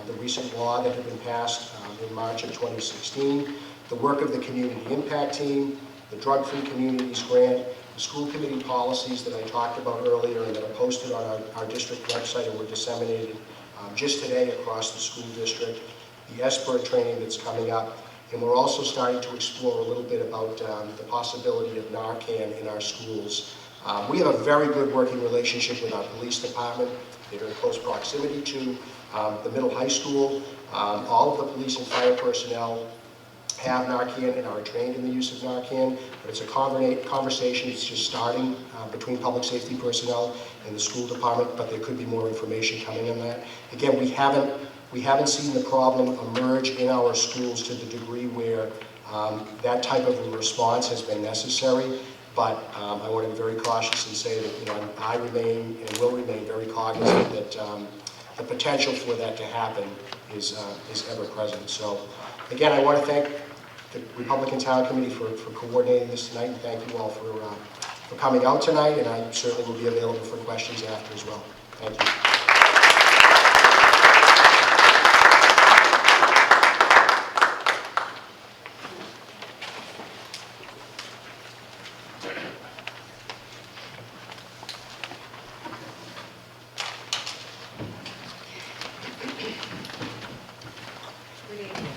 the recent law that had been passed in March of 2016, the work of the Community Impact Team, the Drug-Free Communities Grant, the school committee policies that I talked about earlier and that are posted on our district website and were disseminated just today across the school district, the expert training that's coming up, and we're also starting to explore a little bit about the possibility of NORCAM in our schools. We have a very good working relationship with our police department. They're in close proximity to the middle high school. All of the police and fire personnel have NORCAM and are trained in the use of NORCAM, but it's a conversation that's just starting between public safety personnel and the school department, but there could be more information coming on that. Again, we haven't seen the problem emerge in our schools to the degree where that type of a response has been necessary, but I want to be very cautious and say that I remain and will remain very cognizant that the potential for that to happen is ever present. So again, I want to thank the Republican Town Committee for coordinating this tonight, and thank you all for coming out tonight, and I certainly will be available for questions after as well. Thank you. Good evening.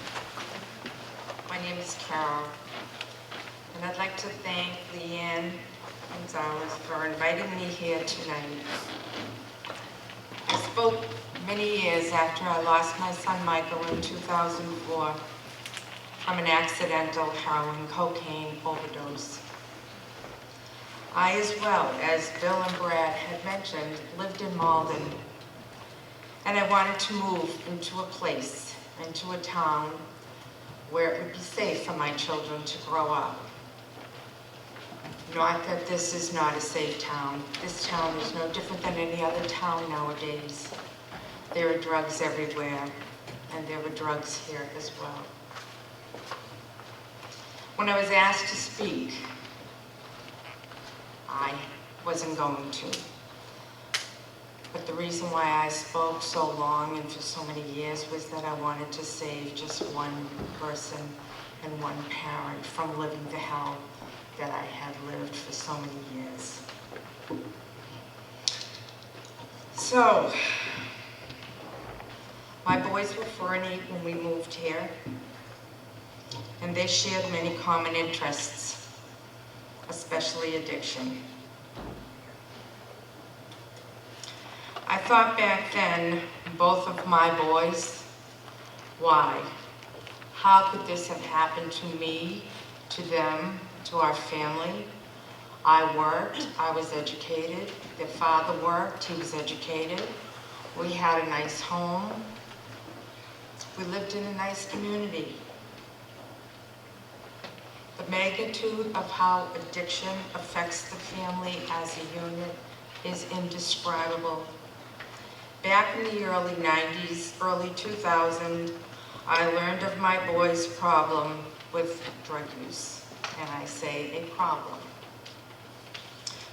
My name is Carol, and I'd like to thank Leanne Gonzalez for inviting me here tonight. I spoke many years after I lost my son Michael in 2004 from an accidental heroin cocaine overdose. I, as well as Bill and Brad had mentioned, lived in Malden, and I wanted to move into a place, into a town, where it would be safe for my children to grow up. Not that this is not a safe town. This town is no different than any other town nowadays. There are drugs everywhere, and there were drugs here as well. When I was asked to speak, I wasn't going to. But the reason why I spoke so long and for so many years was that I wanted to save just one person and one parent from living the hell that I had lived for so many years. So, my boys were 4 and 8 when we moved here, and they shared many common interests, especially addiction. I thought back then, both of my boys, why? How could this have happened to me, to them, to our family? I worked, I was educated. Their father worked, he was educated. We had a nice home. We lived in a nice community. The magnitude of how addiction affects the family as a unit is indescribable. Back in the early 90s, early 2000, I learned of my boy's problem with drug use, and I say a problem.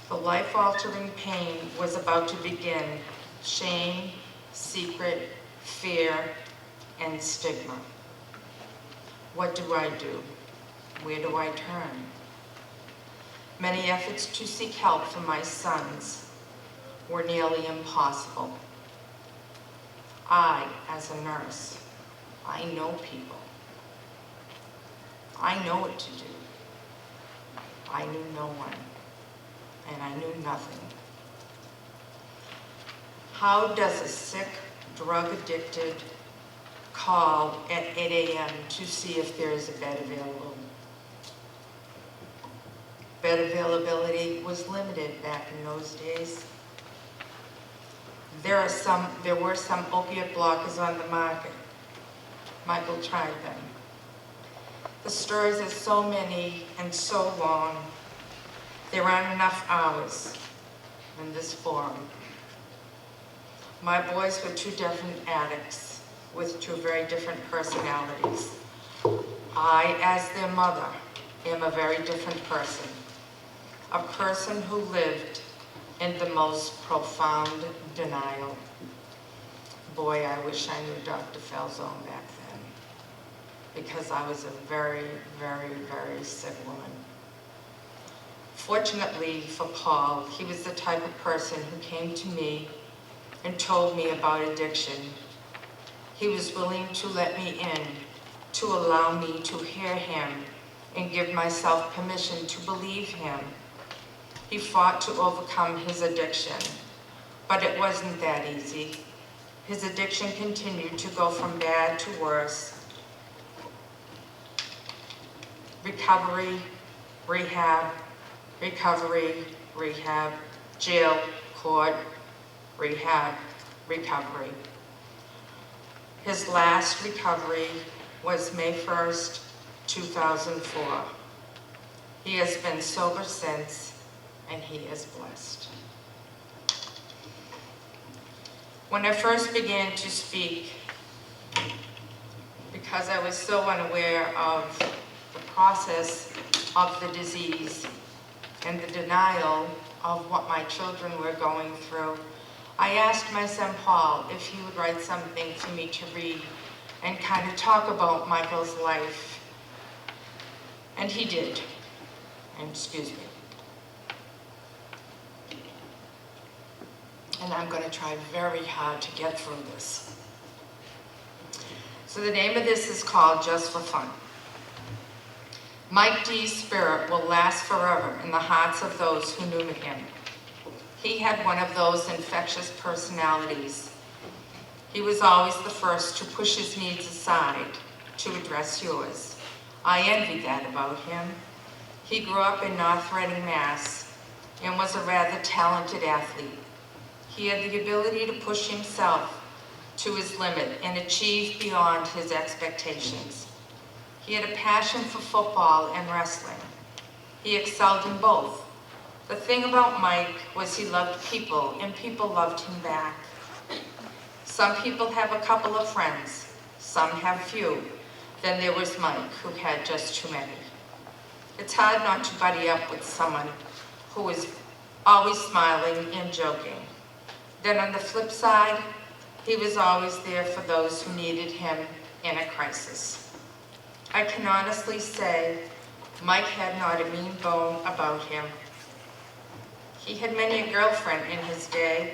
The life-altering pain was about to begin. Shame, secret, fear, and stigma. What do I do? Where do I turn? Many efforts to seek help for my sons were nearly impossible. I, as a nurse, I know people. I know what to do. I knew no one, and I knew nothing. How does a sick, drug-addicted call at 8 a.m. to see if there is a bed available? Bed availability was limited back in those days. There were some opiate blockers on the market. Michael tried them. The stories are so many and so long. There aren't enough hours in this forum. My boys were two different addicts with two very different personalities. I, as their mother, am a very different person. A person who lived in the most profound denial. Boy, I wish I knew Dr. Falzone back then, because I was a very, very, very sick woman. Fortunately for Paul, he was the type of person who came to me and told me about addiction. He was willing to let me in, to allow me to hear him and give myself permission to believe him. He fought to overcome his addiction, but it wasn't that easy. His addiction continued to go from bad to worse. Recovery, rehab, recovery, rehab, jail, court, rehab, recovery. His last recovery was May 1st, 2004. He has been sober since, and he is blessed. When I first began to speak, because I was so unaware of the process of the disease and the denial of what my children were going through, I asked my son Paul if he would write something for me to read and kind of talk about Michael's life. And he did. And excuse me. And I'm going to try very hard to get through this. So the name of this is called Just for Fun. Mike D's spirit will last forever in the hearts of those who knew him. He had one of those infectious personalities. He was always the first to push his needs aside to address yours. I envied that about him. He grew up in North Reading, Mass, and was a rather talented athlete. He had the ability to push himself to his limit and achieve beyond his expectations. He had a passion for football and wrestling. He excelled in both. The thing about Mike was he loved people, and people loved him back. Some people have a couple of friends, some have few. Then there was Mike, who had just too many. It's hard not to buddy up with someone who is always smiling and joking. Then on the flip side, he was always there for those who needed him in a crisis. I can honestly say Mike had not a mean bone about him. He had many a girlfriend in his day.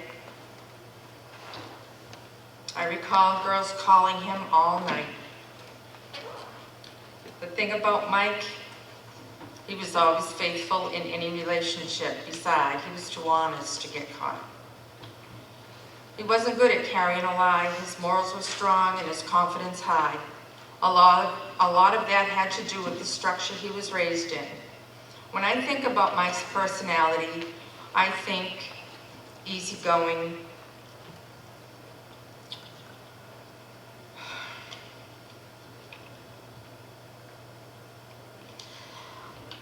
I recall girls calling him all night. The thing about Mike, he was always faithful in any relationship. Besides, he was too honest to get caught. He wasn't good at carrying a lie. His morals were strong and his confidence high. A lot of that had to do with the structure he was raised in. When I think about Mike's personality, I think easygoing,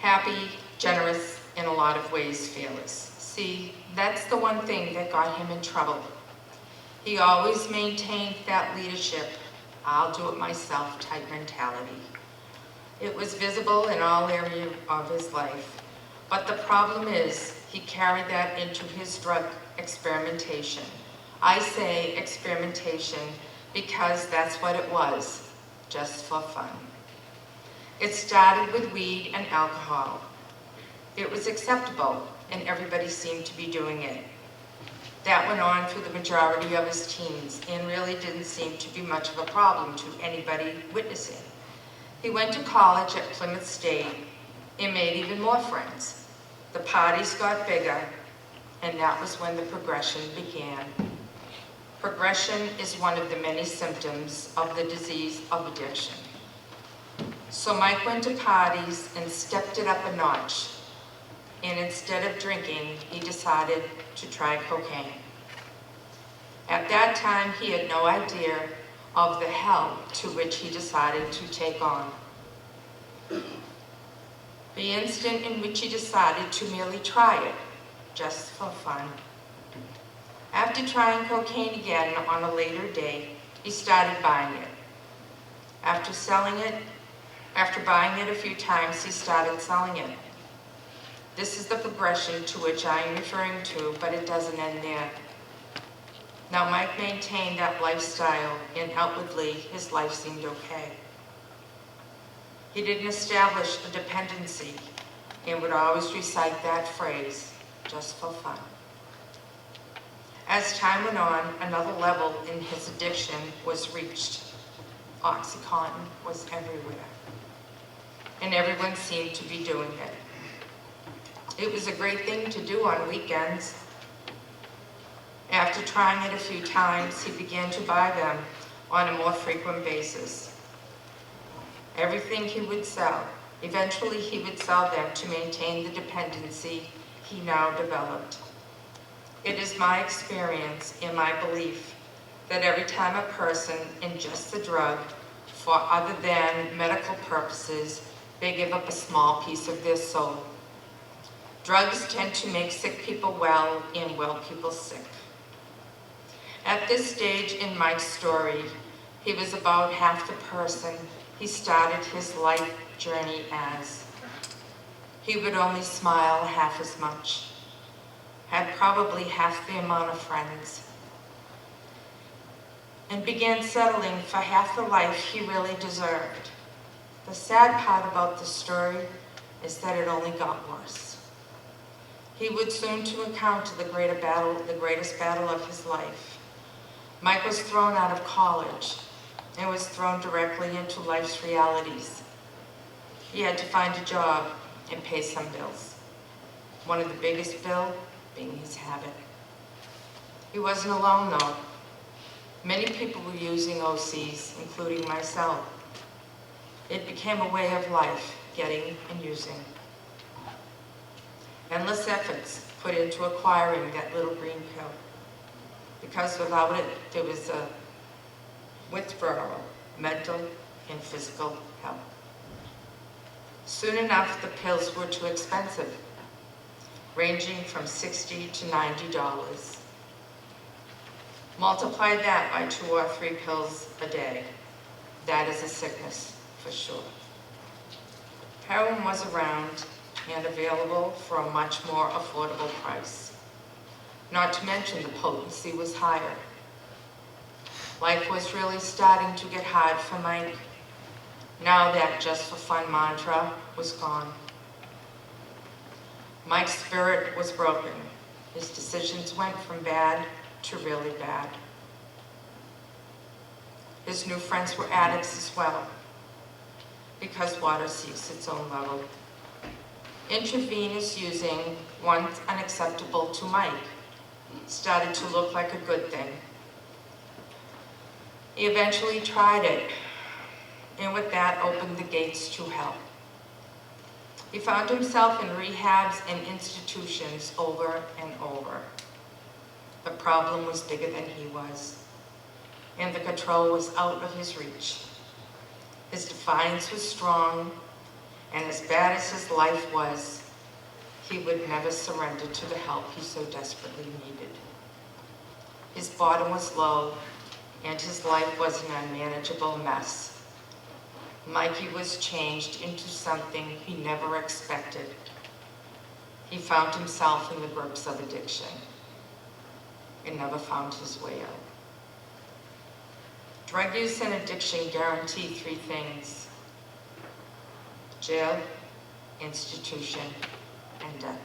happy, generous, in a lot of ways fearless. See, that's the one thing that got him in trouble. He always maintained that leadership, I'll do it myself type mentality. It was visible in all areas of his life. But the problem is, he carried that into his drug experimentation. I say experimentation because that's what it was, just for fun. It started with weed and alcohol. It was acceptable, and everybody seemed to be doing it. That went on for the majority of his teens, and really didn't seem to be much of a problem to anybody witnessing. He went to college at Plymouth State and made even more friends. The parties got bigger, and that was when the progression began. Progression is one of the many symptoms of the disease of addiction. So Mike went to parties and stepped it up a notch. And instead of drinking, he decided to try cocaine. At that time, he had no idea of the hell to which he decided to take on. The instant in which he decided to merely try it, just for fun. After trying cocaine again on a later date, he started buying it. After buying it a few times, he started selling it. This is the progression to which I am referring to, but it doesn't end there. Now, Mike maintained that lifestyle, and outwardly, his life seemed okay. He didn't establish a dependency and would always recite that phrase, just for fun. As time went on, another level in his addiction was reached. OxyContin was everywhere, and everyone seemed to be doing it. It was a great thing to do on weekends. After trying it a few times, he began to buy them on a more frequent basis. Everything he would sell, eventually he would sell them to maintain the dependency he now developed. It is my experience and my belief that every time a person ingests a drug for other than medical purposes, they give up a small piece of their soul. Drugs tend to make sick people well and well people sick. At this stage in Mike's story, he was about half the person he started his life journey as. He would only smile half as much, had probably half the amount of friends, and began settling for half the life he really deserved. The sad part about the story is that it only got worse. He would soon to encounter the greatest battle of his life. Mike was thrown out of college and was thrown directly into life's realities. He had to find a job and pay some bills. One of the biggest bills being his habit. He wasn't alone though. Many people were using OCs, including myself. It became a way of life, getting and using. Endless efforts put into acquiring that little green pill, because without it, there was a withdrawal, mental and physical health. Soon enough, the pills were too expensive, ranging from $60 to $90. Multiply that by 2 or 3 pills a day. That is a sickness, for sure. Heroin was around and available for a much more affordable price. Not to mention the potency was higher. Life was really starting to get hard for Mike. Now that just for fun mantra was gone. Mike's spirit was broken. His decisions went from bad to really bad. His new friends were addicts as well, because water seeks its own level. Intravenous using, once unacceptable to Mike, started to look like a good thing. He eventually tried it, and with that opened the gates to hell. He found himself in rehabs and institutions over and over. The problem was bigger than he was, and the control was out of his reach. His defiance was strong, and as bad as his life was, he would never surrender to the help he so desperately needed. His bottom was low, and his life was an unmanageable mess. Mikey was changed into something he never expected. He found himself in the grips of addiction and never found his way out. Drug use and addiction guarantee 3 things: jail, institution, and death.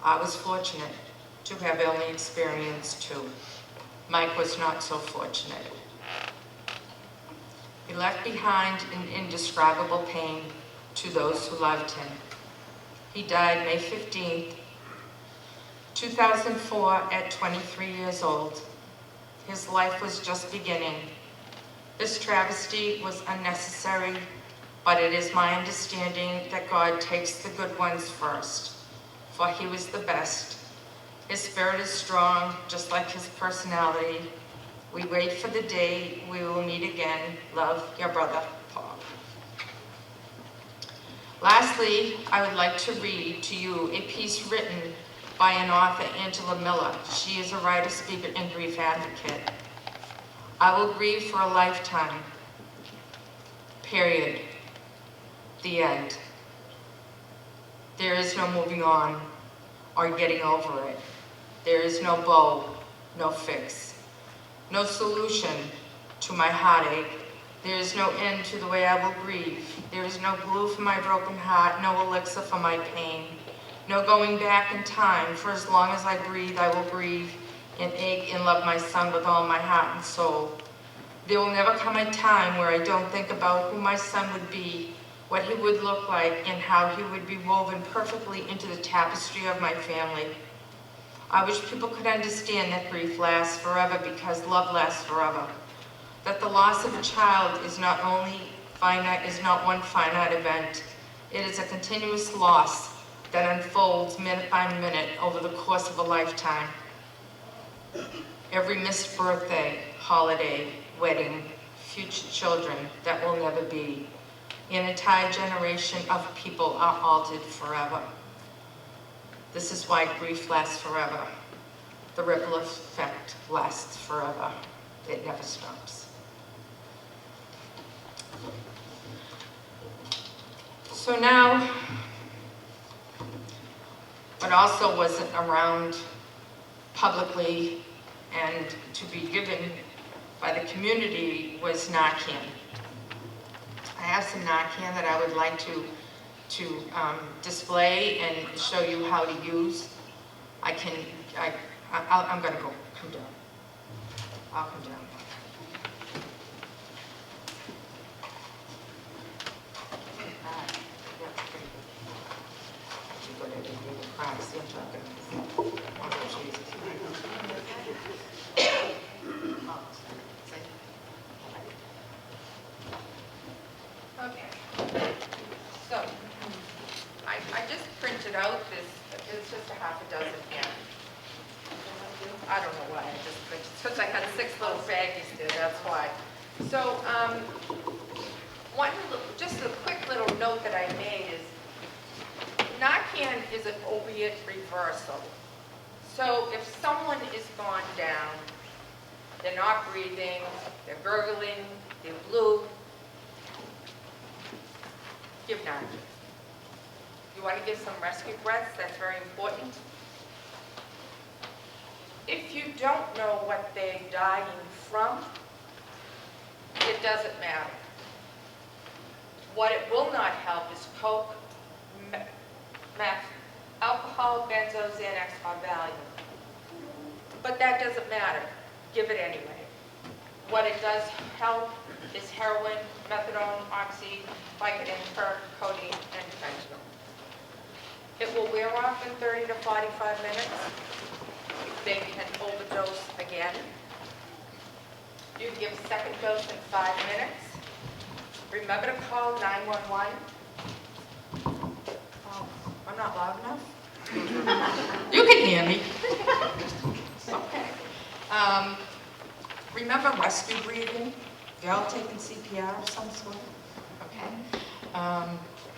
I was fortunate to have only experienced 2. Mike was not so fortunate. He left behind an indescribable pain to those who loved him. He died May 15th, 2004 at 23 years old. His life was just beginning. This travesty was unnecessary, but it is my understanding that God takes the good ones first, for he was the best. His spirit is strong, just like his personality. We wait for the day we will meet again. Love, your brother, Paul. Lastly, I would like to read to you a piece written by an author, Angela Miller. She is a writer, speaker, and grief advocate. I will grieve for a lifetime. Period. The end. There is no moving on or getting over it. There is no bow, no fix, no solution to my heartache. There is no end to the way I will grieve. There is no glue for my broken heart, no elixir for my pain, no going back in time. For as long as I breathe, I will grieve and ache and love my son with all my heart and soul. There will never come a time where I don't think about who my son would be, what he would look like, and how he would be woven perfectly into the tapestry of my family. I wish people could understand that grief lasts forever because love lasts forever. That the loss of a child is not only finite, is not one finite event. It is a continuous loss that unfolds minute by minute over the course of a lifetime. Every missed birthday, holiday, wedding, future children that will never be. An entire generation of people are altered forever. This is why grief lasts forever. The ripple effect lasts forever. It never stops. So now, what also wasn't around publicly and to be given by the community was NORCAM. I have some NORCAM that I would like to display and show you how to use. I'm gonna come down. I'll come down. Okay, so I just printed out this, it's just a half a dozen here. I don't know why I just printed, since I had 6 little baggies there, that's why. So, just a quick little note that I made is, NORCAM is an opiate reversal. So if someone is gone down, they're not breathing, they're gurgling, they're blue, give NORCAM. You want to give some rescue breaths, that's very important. If you don't know what they're dying from, it doesn't matter. What it will not help is coke, meth, alcohol, benzos, Xanax, or Valium. But that doesn't matter. Give it anyway. What it does help is heroin, methadone, oxy, Vicodin, codeine, and fentanyl. It will wear off in 30 to 45 minutes. they can overdose again. You give second dose in 5 minutes. Remember to call 911. Oh, I'm not loud enough? You can hear me. Okay. Remember rescue breathing? You're all taking CPR of some sort? Okay.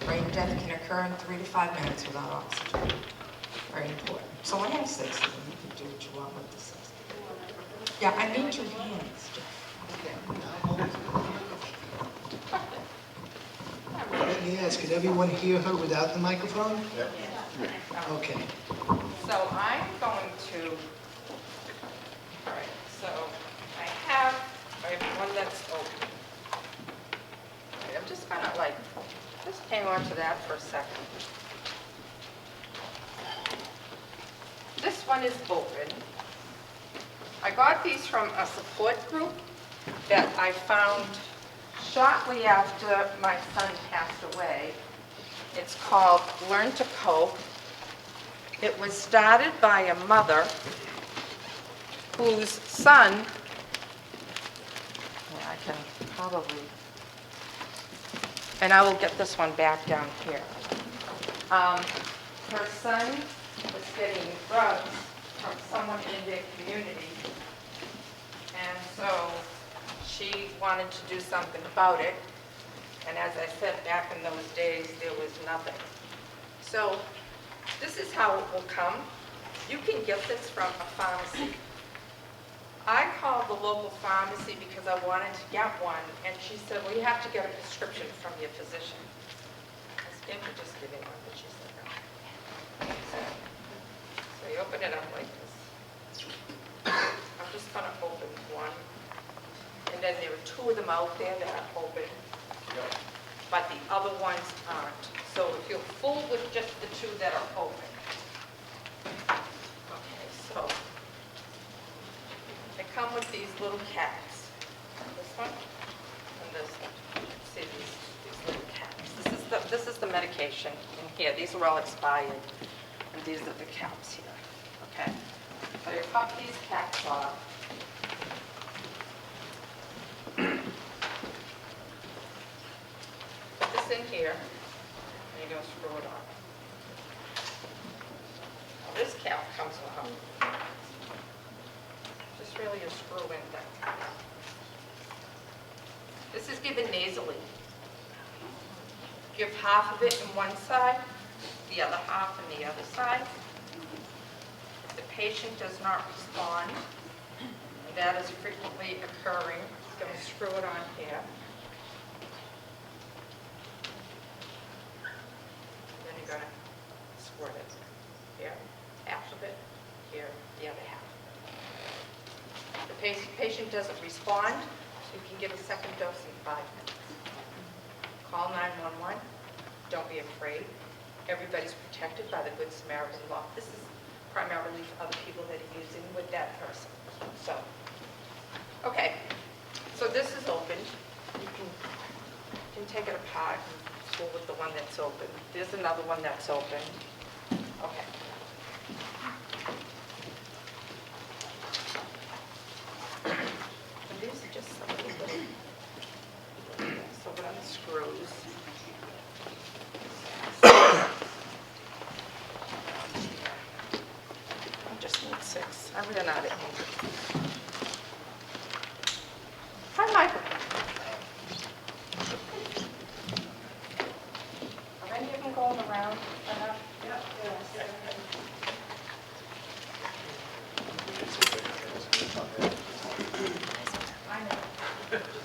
Brain death can occur in 3 to 5 minutes without oxygen. Very important. So I have 6 of them. You can do what you want with the 6. Yeah, I need your hands, Jeff. Let me ask, could everyone hear her without the microphone? Okay. So I'm going to, all right, so I have one that's open. All right, I'm just gonna just hang on to that for a second. This one is open. I got these from a support group that I found shortly after my son passed away. It's called Learn to Cope. It was started by a mother whose son, I can probably, and I will get this one back down here. Her son was getting drugs from someone in their community, and so she wanted to do something about it. And as I said, back in those days, there was nothing. So this is how it will come. You can get this from a pharmacy. I called the local pharmacy because I wanted to get one, and she said, well, you have to get a prescription from your physician. I was thinking of just giving one, but she said no. So you open it up like this. I'm just going to open one. And then there are 2 of them out there that are open, but the other ones aren't. So if you're full with just the 2 that are open. Okay, so they come with these little caps. This one and this one. See these little caps. This is the medication in here. These are all expired, and these are the caps here. Okay. So you pop these caps off. Put this in here, and you're going to screw it on. Now this cap comes off. Just really a screw-in thing. This is given nasally. Give half of it in one side, the other half on the other side. If the patient does not respond, and that is frequently occurring, you're going to screw it on here. Then you're going to squirt it. Here, half of it. Here, the other half. If the patient doesn't respond, you can give a second dose in 5 minutes. Call 911. Don't be afraid. Everybody's protected by the Good Samaritan law. This is primarily for other people that are using with that person. So, okay. So this is open. You can take it apart and go with the one that's open. There's another one that's open. Okay. And these are just some of the little, so what unscrews. I just need 6. I ran out of ink. Hi, Michael. Are any of them going around? Yep. Yes. I know.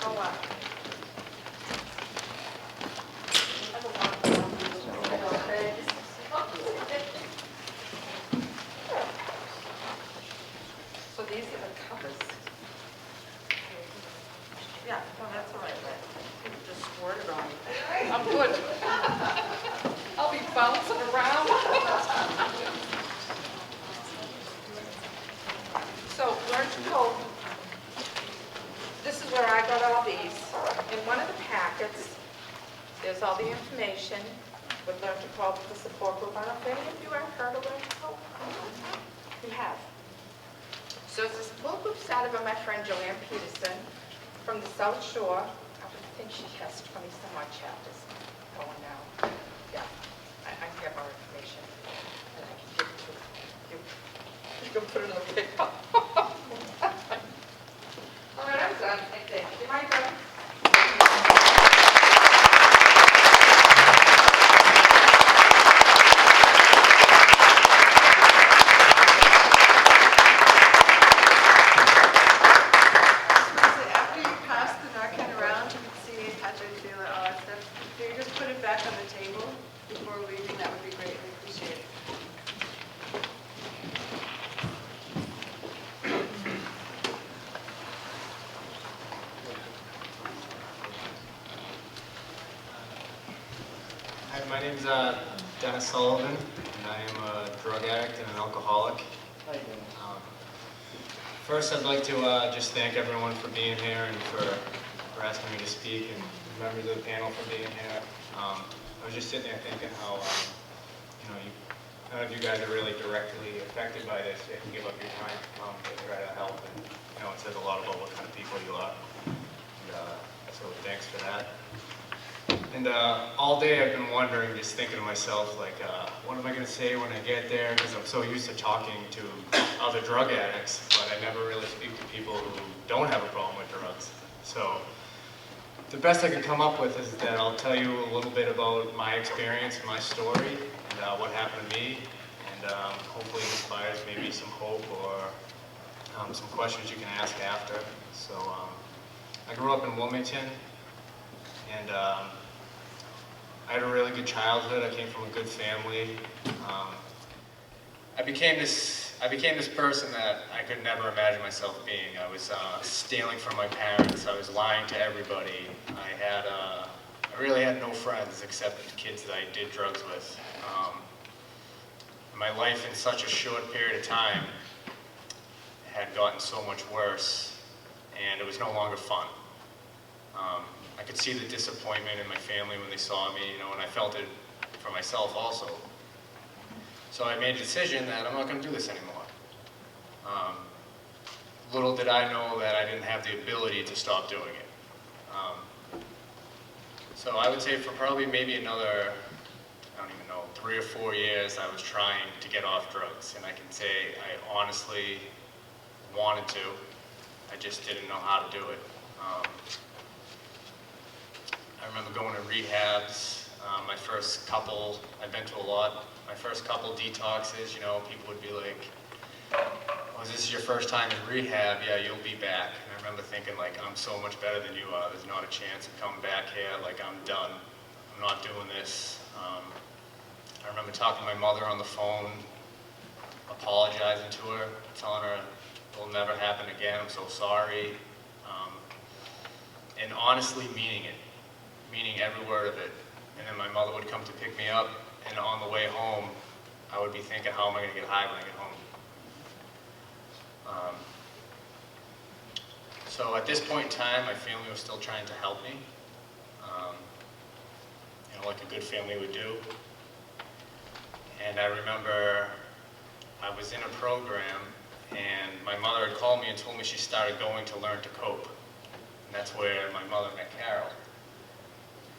Go on. So these are the covers. Yeah, no, that's all right. You can just squirt it on. I'm good. I'll be bouncing around. So Learn to Cope. This is where I got all these. In one of the packets, there's all the information with Learn to Cope, the support group. I don't know if any of you have heard of Learn to Cope. You have. So this little group started by my friend Joanne Peterson from the South Shore. I would think she has 20 some odd chapters going now. Yeah, I have our information and I can give it to you. You can put it in the paper. All right, I'm done. Thank you. My turn. After you pass the NORCAM around, you can see, touch it, feel it, all that stuff. If you just put it back on the table before leaving, that would be greatly appreciated. Hi, my name's Dennis Sullivan, and I am a drug addict and an alcoholic. First, I'd like to just thank everyone for being here and for asking me to speak, and members of the panel for being here. I was just sitting there thinking how, none of you guys are really directly affected by this. You can give up your time to try to help, and it says a lot about what kind of people you are. And, so thanks for that. And all day I've been wondering, just thinking to myself, like, what am I going to say when I get there? Because I'm so used to talking to other drug addicts, but I never really speak to people who don't have a problem with drugs. So the best I can come up with is that I'll tell you a little bit about my experience, my story, and what happened to me, and hopefully it inspires maybe some hope or some questions you can ask after. So I grew up in Wilmington, and I had a really good childhood. I came from a good family. I became this person that I could never imagine myself being. I was stealing from my parents. I was lying to everybody. I really had no friends except the kids that I did drugs with. My life in such a short period of time had gotten so much worse, and it was no longer fun. I could see the disappointment in my family when they saw me, and I felt it for myself also. So I made a decision that I'm not going to do this anymore. Little did I know that I didn't have the ability to stop doing it. So I would say for probably maybe another, I don't even know, 3 or 4 years, I was trying to get off drugs. And I can say I honestly wanted to. I just didn't know how to do it. I remember going to rehabs. My first couple, I've been to a lot. My first couple detoxes, people would be like, "Oh, is this your first time in rehab? Yeah, you'll be back." And I remember thinking, like, I'm so much better than you are. There's not a chance of coming back here. Like, I'm done. I'm not doing this. I remember talking to my mother on the phone, apologizing to her, telling her it'll never happen again. I'm so sorry. And honestly meaning it. Meaning every word of it. And then my mother would come to pick me up, and on the way home, I would be thinking, how am I going to get high when I get home? So at this point in time, my family was still trying to help me, like a good family would do. And I remember I was in a program, and my mother had called me and told me she started going to Learn to Cope. And that's where my mother met Carol.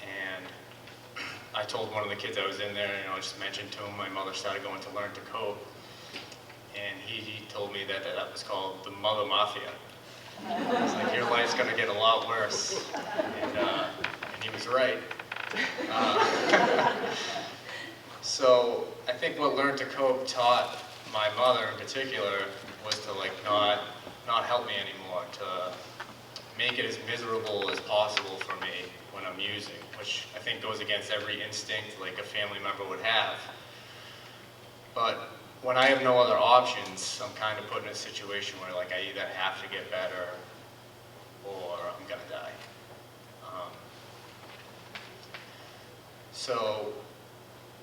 And I told one of the kids I was in there, I just mentioned to him my mother started going to Learn to Cope. And he told me that was called the Mother Mafia. He's like, your life's going to get a lot worse. And he was right. So I think what Learn to Cope taught my mother in particular was to not help me anymore, to make it as miserable as possible for me when I'm using, which I think goes against every instinct like a family member would have. But when I have no other options, I'm kind of put in a situation where I either have to get better or I'm gonna die. So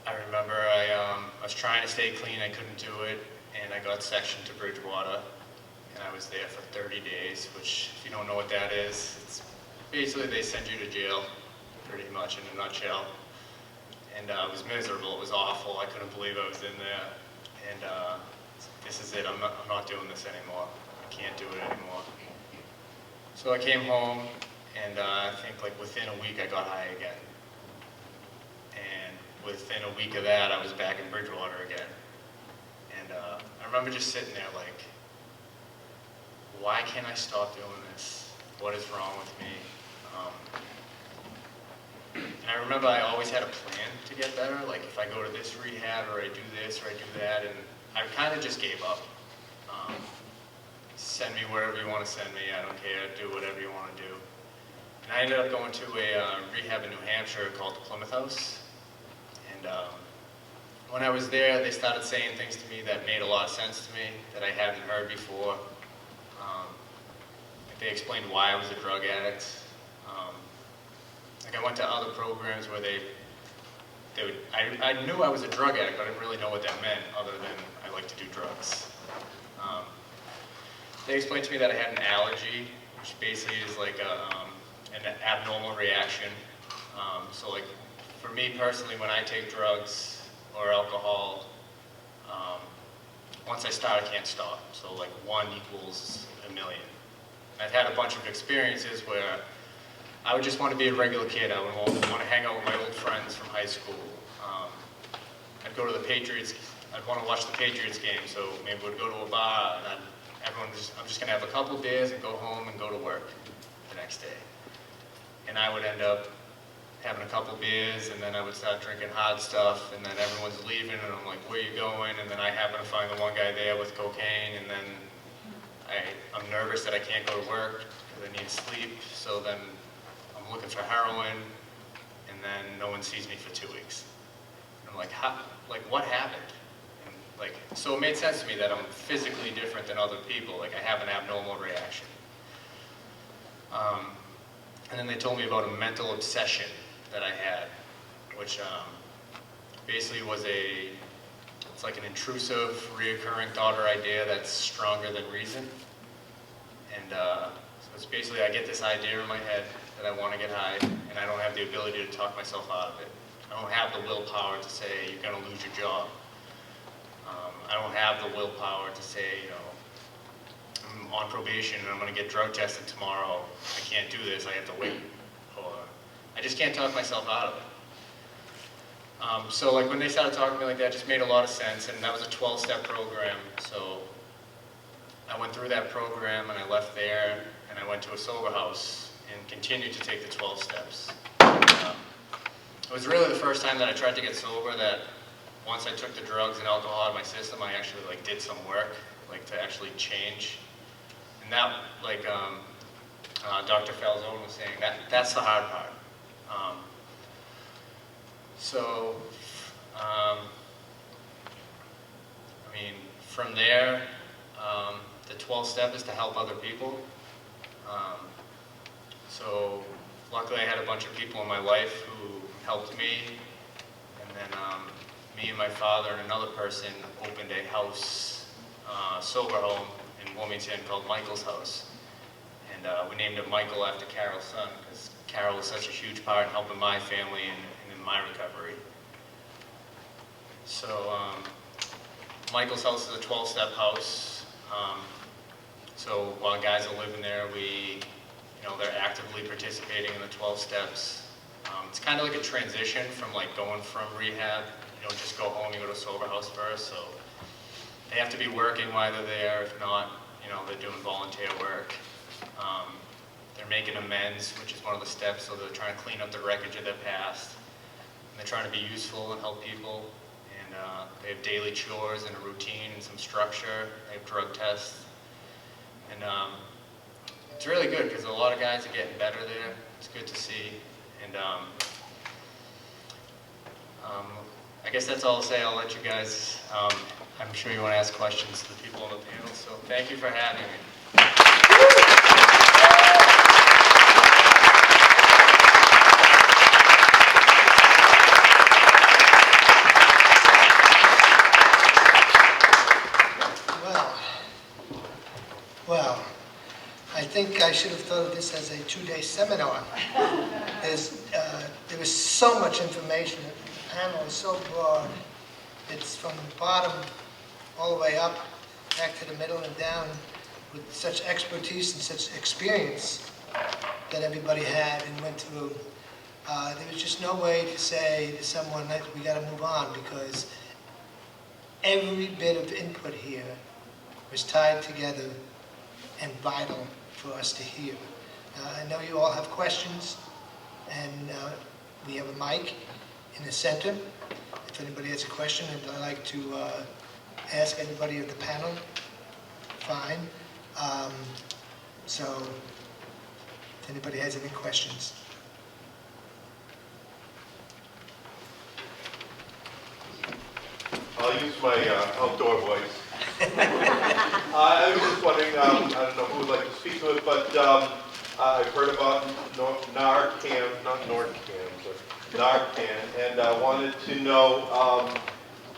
I remember I was trying to stay clean, I couldn't do it, and I got sectioned to Bridgewater, and I was there for 30 days, which, if you don't know what that is, it's basically they send you to jail, pretty much in a nutshell. And it was miserable, it was awful, I couldn't believe I was in there, and this is it, I'm not doing this anymore. I can't do it anymore. So I came home, and I think like within a week I got high again. And within a week of that, I was back in Bridgewater again. And I remember just sitting there like, why can't I stop doing this? What is wrong with me? And I remember I always had a plan to get better, like if I go to this rehab or I do this or I do that, and I kind of just gave up. Send me wherever you want to send me, I don't care, do whatever you want to do. And I ended up going to a rehab in New Hampshire called the Plymouth House. And when I was there, they started saying things to me that made a lot of sense to me that I hadn't heard before. They explained why I was a drug addict. Like I went to other programs where I knew I was a drug addict, but I didn't really know what that meant other than I like to do drugs. They explained to me that I had an allergy, which basically is like an abnormal reaction. So like for me personally, when I take drugs or alcohol, once I start, I can't stop. So like 1 equals a million. I've had a bunch of experiences where I would just want to be a regular kid. I would want to hang out with my old friends from high school. I'd go to the Patriots. I'd want to watch the Patriots game, so maybe we'd go to a bar, and I'm just going to have a couple beers and go home and go to work the next day. And I would end up having a couple beers, and then I would start drinking hard stuff, and then everyone's leaving, and I'm like, where are you going? And then I happen to find the one guy there with cocaine, and then I'm nervous that I can't go to work because I need sleep, so then I'm looking for heroin, and then no one sees me for 2 weeks. And I'm like, what happened? And like, so it made sense to me that I'm physically different than other people, like I have an abnormal reaction. And then they told me about a mental obsession that I had, which basically was it's like an intrusive, reoccurring thought or idea that's stronger than reason. And so it's basically I get this idea in my head that I want to get high, and I don't have the ability to talk myself out of it. I don't have the willpower to say, you're going to lose your job. I don't have the willpower to say, I'm on probation and I'm going to get drug tested tomorrow. I can't do this, I have to wait. Or I just can't talk myself out of it. So like when they started talking to me like that, it just made a lot of sense, and that was a 12-step program. So I went through that program and I left there and I went to a sober house and continued to take the 12 steps. It was really the first time that I tried to get sober that once I took the drugs and alcohol out of my system, I actually like did some work, like to actually change. And that, like Dr. Falzone was saying, that's the hard part. I mean, from there, the 12th step is to help other people. So luckily I had a bunch of people in my life who helped me, and then me and my father and another person opened a house, sober home in Wilmington called Michael's House. And we named it Michael after Carol's son, because Carol was such a huge part in helping my family and in my recovery. So Michael's house is a 12-step house. So while guys are living there, they're actively participating in the 12 steps. It's kind of like a transition from like going from rehab. You don't just go home, you go to a sober house first. So they have to be working while they're there. If not, they're doing volunteer work. They're making amends, which is one of the steps. So they're trying to clean up the wreckage of their past. And they're trying to be useful and help people. And they have daily chores and a routine and some structure. They have drug tests. And it's really good because a lot of guys are getting better there. It's good to see. And I guess that's all I'll say. I'll let you guys, I'm sure you want to ask questions to the people on the panel. So thank you for having me. Well, I think I should have thought of this as a 2-day seminar. There is so much information. The panel is so broad. It's from the bottom all the way up, back to the middle and down. with such expertise and such experience that everybody had and went through, there was just no way to say to someone that we got to move on, because every bit of input here was tied together and vital for us to hear. I know you all have questions, and we have a mic in the center. If anybody has a question, and I'd like to ask anybody at the panel, fine. So, if anybody has any questions. I'll use my outdoor voice. I was just wondering, I don't know who would like to speak to it, but I've heard about NORCAM, not NORCAM, but NORCAM, and I wanted to know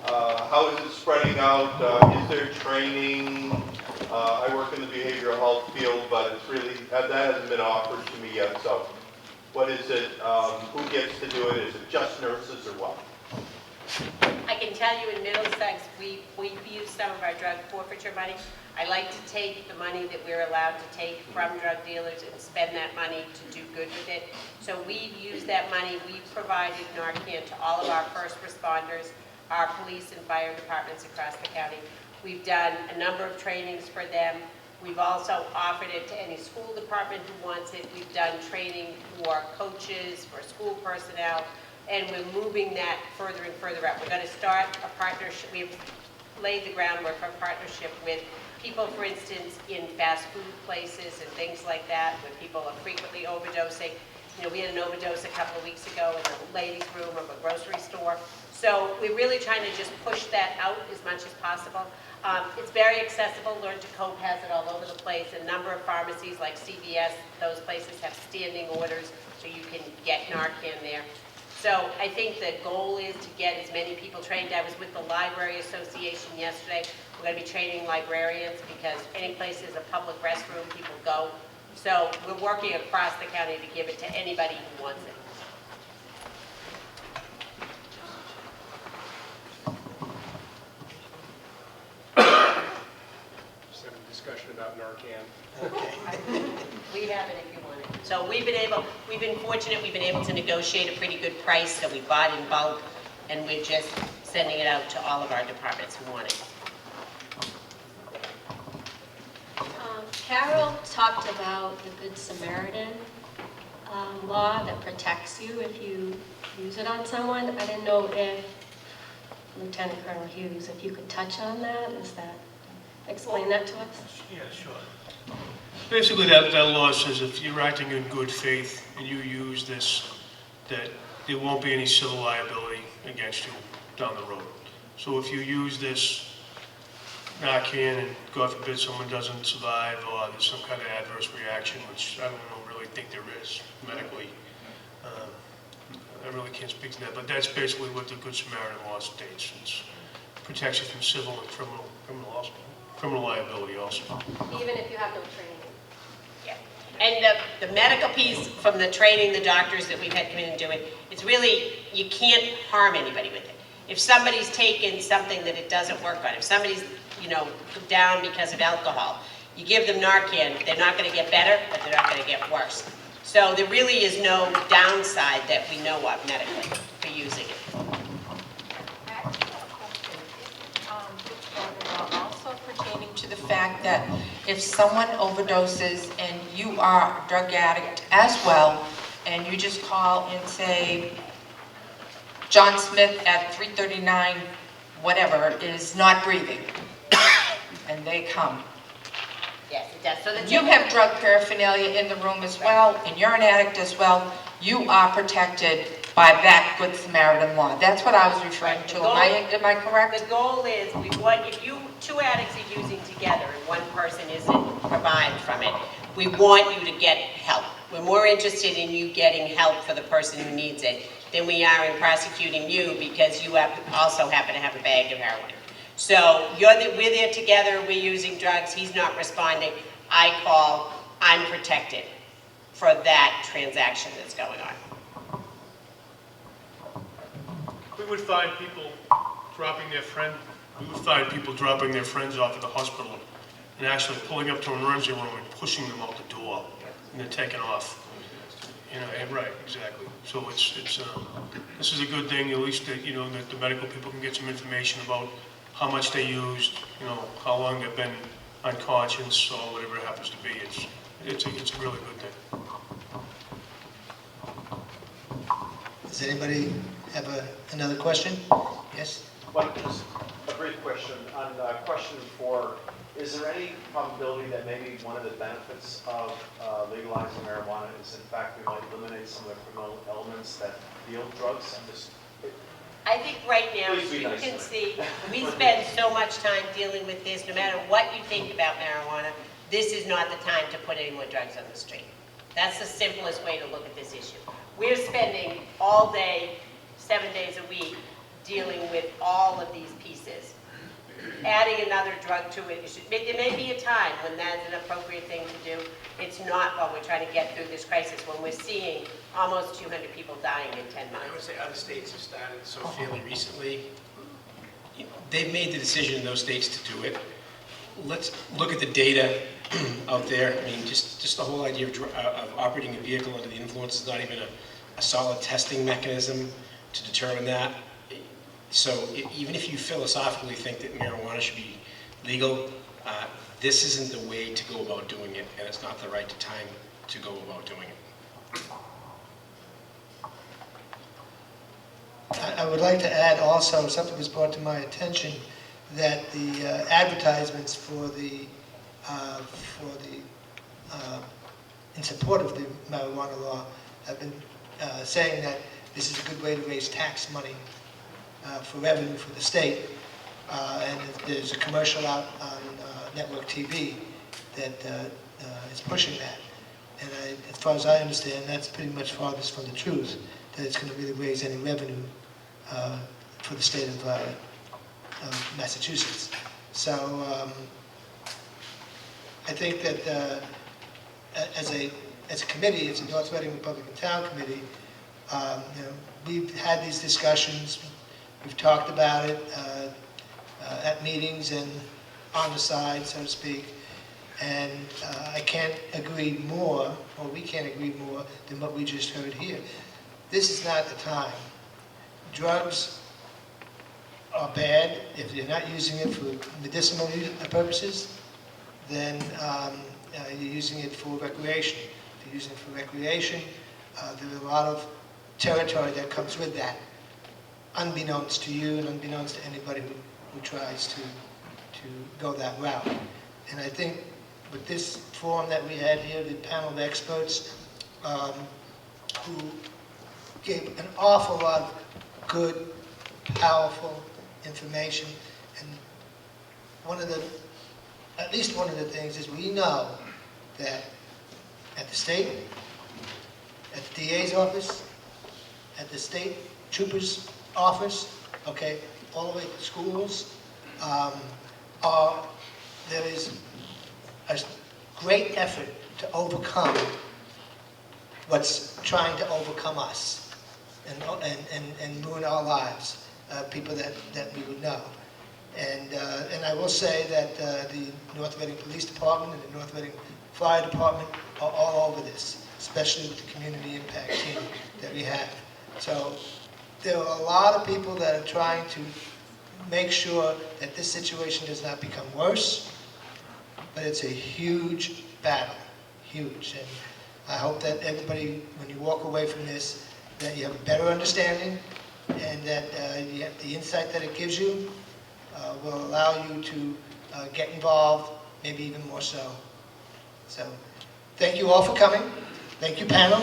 how is it spreading out? Is there training? I work in the behavioral health field, but it's really, that hasn't been offered to me yet, so what is it? Who gets to do it? Is it just nurses or what? I can tell you in Middlesex, we've used some of our drug forfeiture money. I like to take the money that we're allowed to take from drug dealers and spend that money to do good with it. So we've used that money. We've provided Narcan to all of our first responders, our police and fire departments across the county. We've done a number of trainings for them. We've also offered it to any school department who wants it. We've done training for coaches, for school personnel, and we're moving that further and further out. We're going to start a partnership. We've laid the groundwork for a partnership with people, for instance, in fast food places and things like that, when people are frequently overdosing. You know, we had an overdose a couple of weeks ago in the ladies' room of a grocery store. So we're really trying to just push that out as much as possible. It's very accessible. Learn to Cope has it all over the place. A number of pharmacies like CVS, those places have standing orders, so you can get Narcan there. So I think the goal is to get as many people trained. I was with the Library Association yesterday. We're going to be training librarians, because any place is a public restroom, people go. So we're working across the county to give it to anybody who wants it. Just have a discussion about Narcan. We have it if you want it. So we've been fortunate, we've been able to negotiate a pretty good price, so we bought in bulk, and we're just sending it out to all of our departments who want it. Carol talked about the Good Samaritan law that protects you if you use it on someone. I didn't know if, Lieutenant Colonel Hughes, if you could touch on that. Explain that to us? Yeah, sure. Basically, that law says if you're acting in good faith and you use this, that there won't be any civil liability against you down the road. So if you use this Narcan and God forbid someone doesn't survive, or there's some kind of adverse reaction, which I don't really think there is medically. I really can't speak to that, but that's basically what the Good Samaritan law states. It protects you from civil and criminal liability also. Even if you have no training? Yeah. And the medical piece from the training, the doctors that we've had come in and do it, it's really, you can't harm anybody with it. If somebody's taken something that it doesn't work on, if somebody's, down because of alcohol, you give them Narcan, they're not going to get better, but they're not going to get worse. So there really is no downside that we know of medically for using it. Also pertaining to the fact that if someone overdoses and you are a drug addict as well, and you just call and say, John Smith at 339, whatever, is not breathing, and they come. Yes, it does. So that You have drug paraphernalia in the room as well, and you're an addict as well. You are protected by that Good Samaritan law. That's what I was referring to. Am I correct? The goal is, if two addicts are using together and one person isn't provided from it, we want you to get help. We're more interested in you getting help for the person who needs it than we are in prosecuting you because you also happen to have a bag of heroin. So we're there together, we're using drugs, he's not responding, I call, I'm protected for that transaction that's going on. We would find people dropping their friends off at the hospital and actually pulling up to an emergency room and pushing them out the door, and then taking off. You know, and right, exactly. So this is a good thing, at least that, you know, that the medical people can get some information about how much they used, you know, how long they've been unconscious, or whatever it happens to be. It's a really good thing. Does anybody have another question? Yes? Well, just a brief question. On question 4, is there any probability that maybe one of the benefits of legalizing marijuana is, in fact, we might eliminate some of the criminal elements that deal with drugs? I think right now, Please as be you nice to can me. see, we spend so much time dealing with this. No matter what you think about marijuana, this is not the time to put any more drugs on the street. That's the simplest way to look at this issue. We're spending all day, 7 days a week, dealing with all of these pieces. Adding another drug to it, there may be a time when that's an appropriate thing to do. It's not while we're trying to get through this crisis, when we're seeing almost 200 people dying in 10 I would months. say other states have started so fairly recently. They've made the decision in those states to do it. Let's look at the data out there. I mean, just the whole idea of operating a vehicle under the influence is not even a solid testing mechanism to determine that. So even if you philosophically think that marijuana should be legal, this isn't the way to go about doing it, and it's not the right time to go about doing it. I would like to add also, something was brought to my attention, that the advertisements in support of the marijuana law have been saying that this is a good way to raise tax money for revenue for the state. And there's a commercial out on network TV that is pushing that. And as far as I understand, that's pretty much farthest from the truth, that it's going to really raise any revenue for the state of Massachusetts. So I think that as a committee, as a North Reading Republican Town Committee, you know, we've had these discussions, we've talked about it at meetings and on the side, so to speak, and I can't agree more, or we can't agree more than what we just heard here. This is not the time. Drugs are bad. If you're not using it for medicinal purposes, then you're using it for recreation. If you're using it for recreation, there are a lot of territory that comes with that, unbeknownst to you and unbeknownst to anybody who tries to go that route. And I think with this forum that we had here, the panel of experts who gave an awful lot of good, powerful information, and at least one of the things is we know that at the state, at the DA's office, at the state trooper's office, okay, all the way to schools, there is a great effort to overcome what's trying to overcome us and ruin our lives, people that we would know. And I will say that the North Reading Police Department and the North Reading Fire Department are all over this, especially with the community impact team that we have. So there are a lot of people that are trying to make sure that this situation does not become worse, but it's a huge battle, huge. And I hope that everybody, when you walk away from this, that you have a better understanding, and that the insight that it gives you will allow you to get involved, maybe even more so. So thank you all for coming. Thank you, panel.